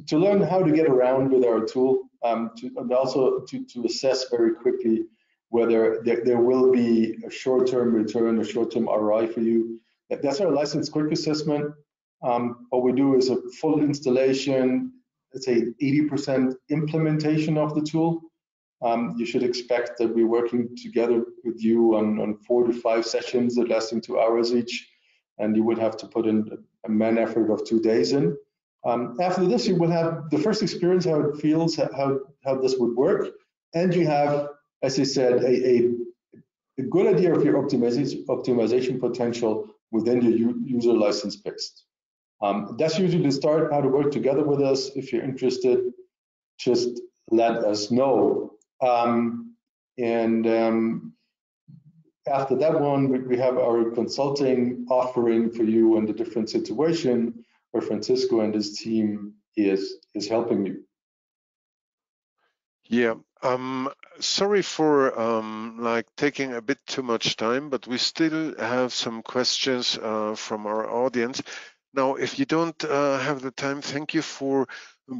to learn how to get around with our tool, and also to assess very quickly whether there will be a short-term return, a short-term ROI for you. That's our license quick assessment. What we do is a full installation, let's say 80% implementation of the tool. You should expect that we're working together with you on 4 to 5 sessions that lasting 2 hours each, and you would have to put in a man effort of 2 days in. After this, you will have the first experience, how it feels, how this would work, and you have, as I said, a good idea of your optimization potential within your user license base. That's usually the start, how to work together with us. If you're interested, just let us know. After that one, we have our consulting offering for you in the different situation where Francisco and his team is helping you. Yeah, sorry for taking a bit too much time, but we still have some questions from our audience. Now, if you don't have the time, thank you for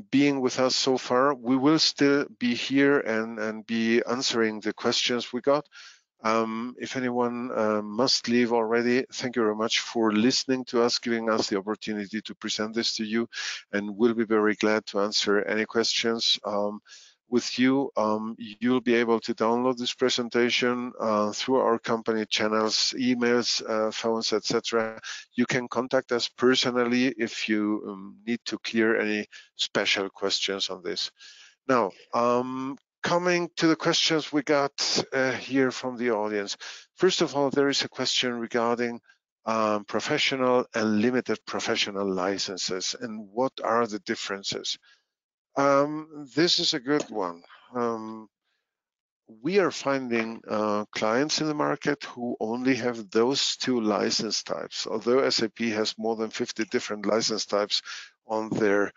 being with us so far. We will still be here and be answering the questions we got. If anyone must leave already, thank you very much for listening to us, giving us the opportunity to present this to you, and we'll be very glad to answer any questions. With you, you'll be able to download this presentation through our company channels, emails, phones, etc. You can contact us personally if you need to clear any special questions on this. Now, coming to the questions we got here from the audience. First of all, there is a question regarding professional and limited professional licenses and what are the differences. This is a good one. We are finding clients in the market who only have those 2 license types, although SAP has more than 50 different license types on their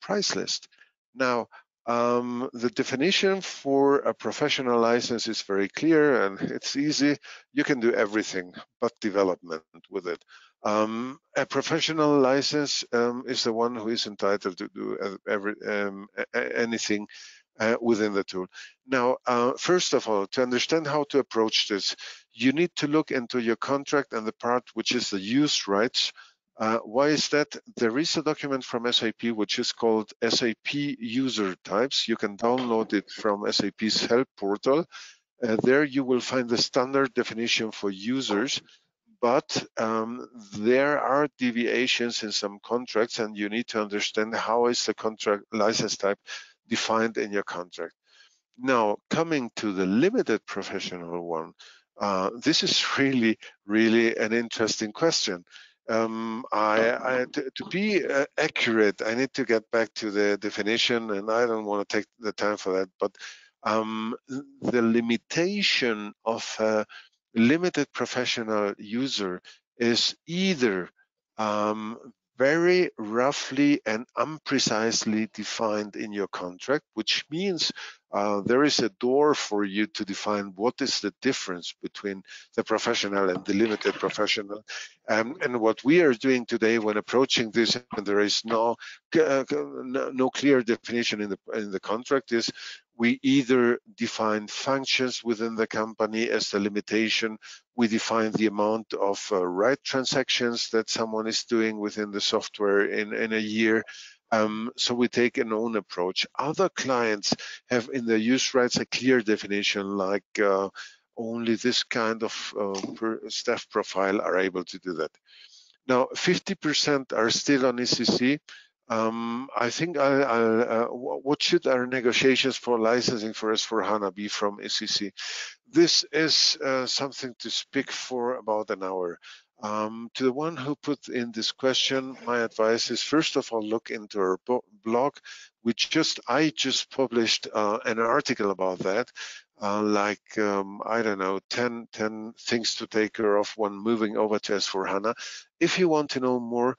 price list. Now, The definition for a professional license is very clear and it's easy. You can do everything but development with it. A professional license is the one who is entitled to do anything within the tool. Now, first of all, to understand how to approach this, you need to look into your contract and the part which is the use rights. Why is that? There is a document from SAP which is called SAP User Types. You can download it from SAP's help portal. There you will find the standard definition for users, but there are deviations in some contracts and you need to understand how is the contract license type defined in your contract. Now, coming to the limited professional one, this is really an interesting question. To be accurate, I need to get back to the definition, and I don't want to take the time for that, but the limitation of a limited professional user is either very roughly and unprecisely defined in your contract, which means there is a door for you to define what is the difference between the professional and the limited professional. And what we are doing today when approaching this, and there is no clear definition in the contract, is we either define functions within the company as the limitation, we define the amount of write transactions that someone is doing within the software in a year. So we take an own approach. Other clients have in their use rights a clear definition, like only this kind of staff profile are able to do that. Now, 50% are still on ECC. I think what should our negotiations for licensing for S/4HANA be from ECC? This is something to speak for about an hour. To the one who put in this question, my advice is first of all look into our blog. I just published an article about that, I don't know, 10 things to take care of when moving over to S/4HANA. If you want to know more,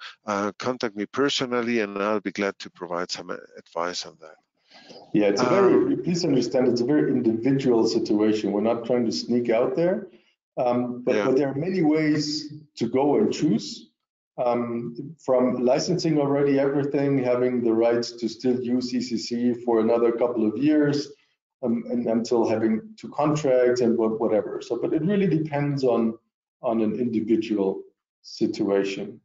contact me personally, and I'll be glad to provide some advice on that. Yeah, it's please understand, it's a very individual situation. We're not trying to sneak out there, but there are many ways to go and choose. From licensing already everything, having the rights to still use ECC for another couple of years, and until having 2 contracts and whatever. So, but it really depends on an individual situation.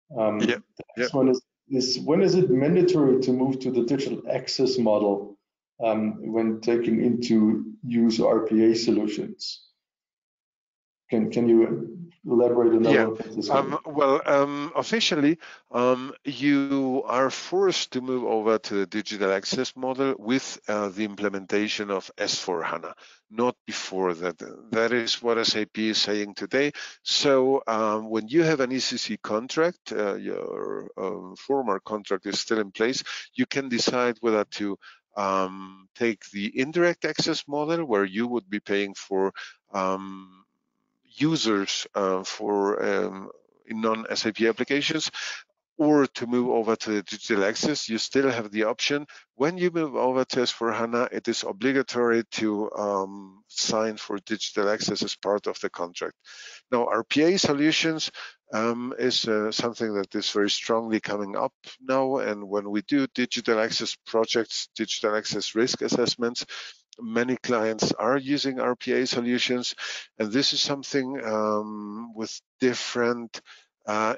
The next one is when is it mandatory to move to the digital access model when taking into use RPA solutions? Can you elaborate on that? Officially, you are forced to move over to the digital access model with the implementation of S/4HANA, not before that. That is what SAP is saying today. So when you have an ECC contract, your former contract is still in place, you can decide whether to take the indirect access model, where you would be paying for users in non-SAP applications, or to move over to the digital access. You still have the option. When you move over to S/4HANA, it is obligatory to sign for digital access as part of the contract. Now, RPA solutions is something that is very strongly coming up now, and when we do digital access projects, digital access risk assessments, many clients are using RPA solutions, and this is something with different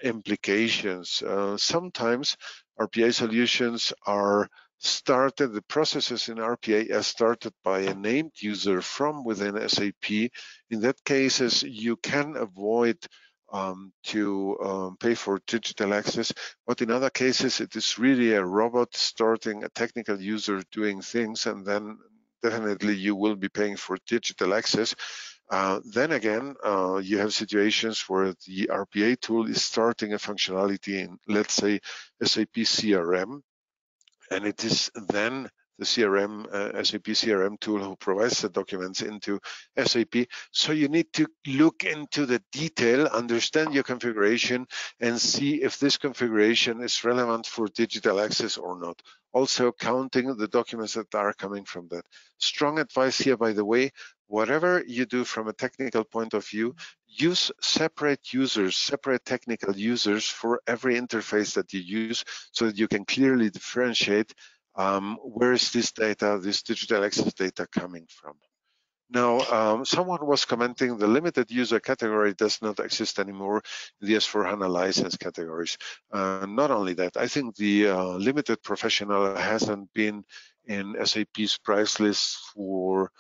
implications. Sometimes RPA solutions are started, the processes in RPA are started by a named user from within SAP. In that cases, you can avoid to pay for digital access, but in other cases, it is really a robot starting a technical user doing things, and then definitely you will be paying for digital access. Then again, you have situations where the RPA tool is starting a functionality in, let's say, SAP CRM, and it is then the CRM, SAP CRM tool who provides the documents into SAP. So you need to look into the detail, understand your configuration, and see if this configuration is relevant for digital access or not. Also counting the documents that are coming from that. Strong advice here, by the way, whatever you do from a technical point of view, use separate users, separate technical users for every interface that you use so that you can clearly differentiate where is this data, this digital access data coming from. Now, someone was commenting the limited user category does not exist anymore in the S4HANA license categories. Not only that, I think the limited professional hasn't been in SAP's price list for,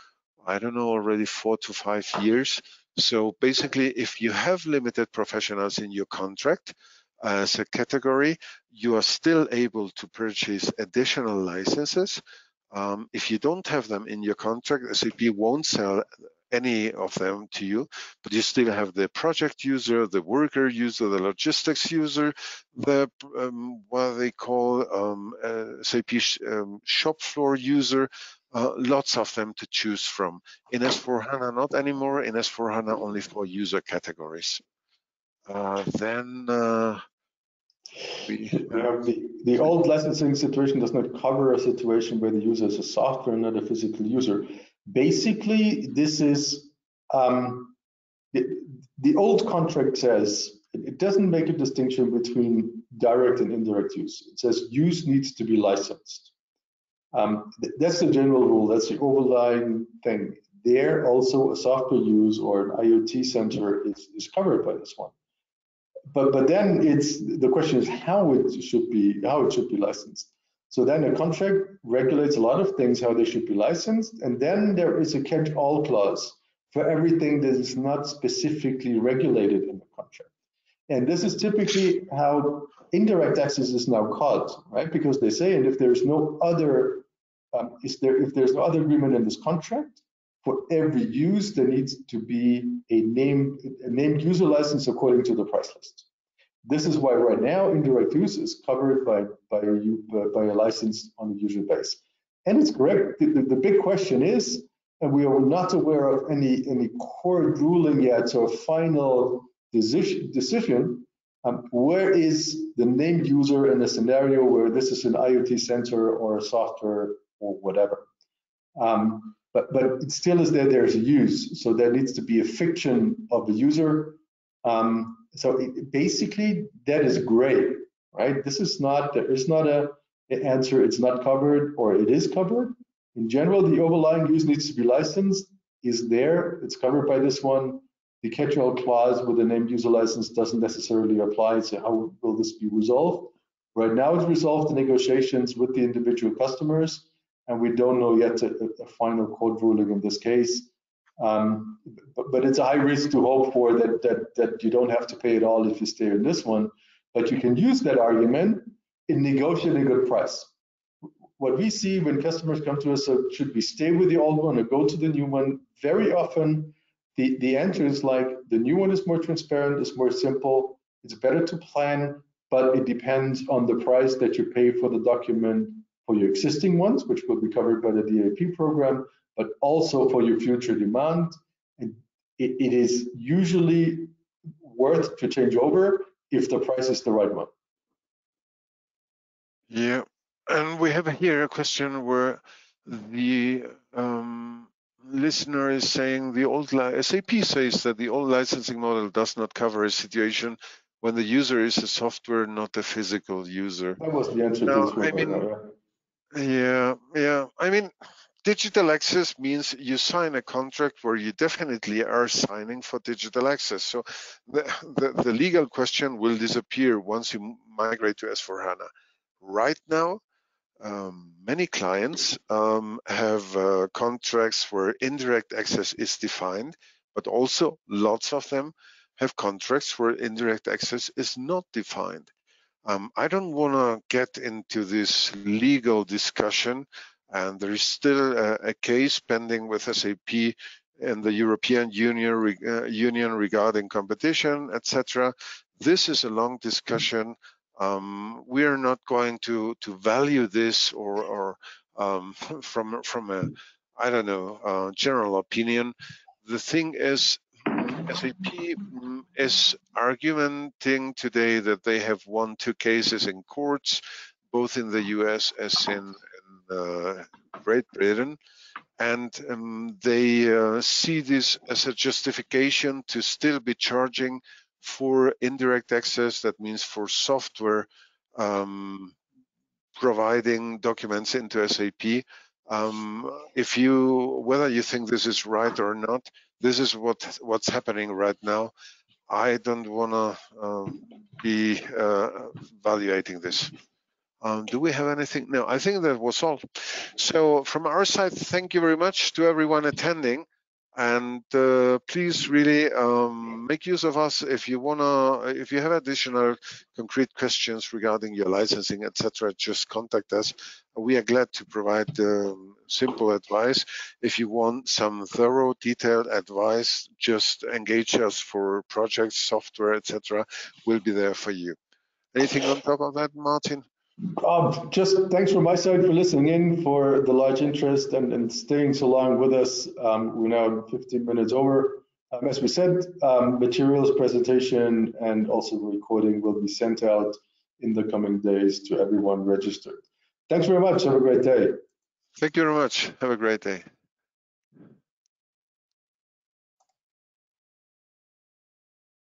I don't know, already 4 to 5 years. So basically, if you have limited professionals in your contract as a category, you are still able to purchase additional licenses. If you don't have them in your contract, SAP won't sell any of them to you, but you still have the project user, the worker user, the logistics user, the what they call SAP shop floor user, lots of them to choose from. In S4HANA, not anymore. In S4HANA, only for user categories. We have the old licensing situation does not cover a situation where the user is a software, not a physical user. Basically, this is the old contract says it doesn't make a distinction between direct and indirect use. It says use needs to be licensed. That's the general rule. That's the overlying thing. There, also a software use or an IoT center is covered by this one. But then the question is how it should be licensed. So then a contract regulates a lot of things, how they should be licensed, and then there is a catch-all clause for everything that is not specifically regulated in the contract. And this is typically how indirect access is now called, right? Because they say, and if there's no other, if there's no other agreement in this contract, for every use, there needs to be a named user license according to the price list. This is why right now indirect use is covered by a license on a user base. And it's correct. The big question is, and we are not aware of any court ruling yet, so a final decision, where is the named user in a scenario where this is an IoT center or a software or whatever. But it still is there's a use, so there needs to be a fiction of the user. So basically that is gray, right? This is not, there is not an answer, it's not covered or it is covered. In general, the overlying use needs to be licensed, is there, it's covered by this one. The catch-all clause with the named user license doesn't necessarily apply, so how will this be resolved? Right now it's resolved in negotiations with the individual customers, and we don't know yet a final court ruling in this case. But it's a high risk to hope for that you don't have to pay it all if you stay in this one, but you can use that argument in negotiating a good price. What we see when customers come to us, so should we stay with the old one or go to the new one? Very often the answer is like, the new one is more transparent, it's more simple, it's better to plan, but it depends on the price that you pay for the document for your existing ones, which will be covered by the DAP program, but also for your future demand. And it is usually worth to change over if the price is the right one. Yeah, and we have here a question where the listener is saying SAP says that the old licensing model does not cover a situation when the user is a software, not a physical user. That was the answer to this one. Yeah. I mean, digital access means you sign a contract where you definitely are signing for digital access. So the legal question will disappear once you migrate to S4HANA. Right now, many clients have contracts where indirect access is defined, but also lots of them have contracts where indirect access is not defined. I don't want to get into this legal discussion, and there is still a case pending with SAP and the European Union regarding competition, etc. This is a long discussion. We are not going to value this or from a, I don't know, general opinion. The thing is, SAP is arguing today that they have won 2 cases in courts, both in the US as in Great Britain, and they see this as a justification to still be charging for indirect access. That means for software providing documents into SAP. Whether you think this is right or not, this is what's happening right now. I don't want to be evaluating this. Do we have anything? No, I think that was all. So from our side, thank you very much to everyone attending. And please really make use of us if you have additional concrete questions regarding your licensing, etc. Just contact us. We are glad to provide simple advice. If you want some thorough, detailed advice, just engage us for projects, software, etc. We'll be there for you. Anything on top of that, Martin? Just thanks from my side for listening in, for the large interest and staying so long with us. We're now 15 minutes over. As we said, materials, presentation, and also the recording will be sent out in the coming days to everyone registered. Thanks very much. Have a great day. Thank you very much. Have a great day.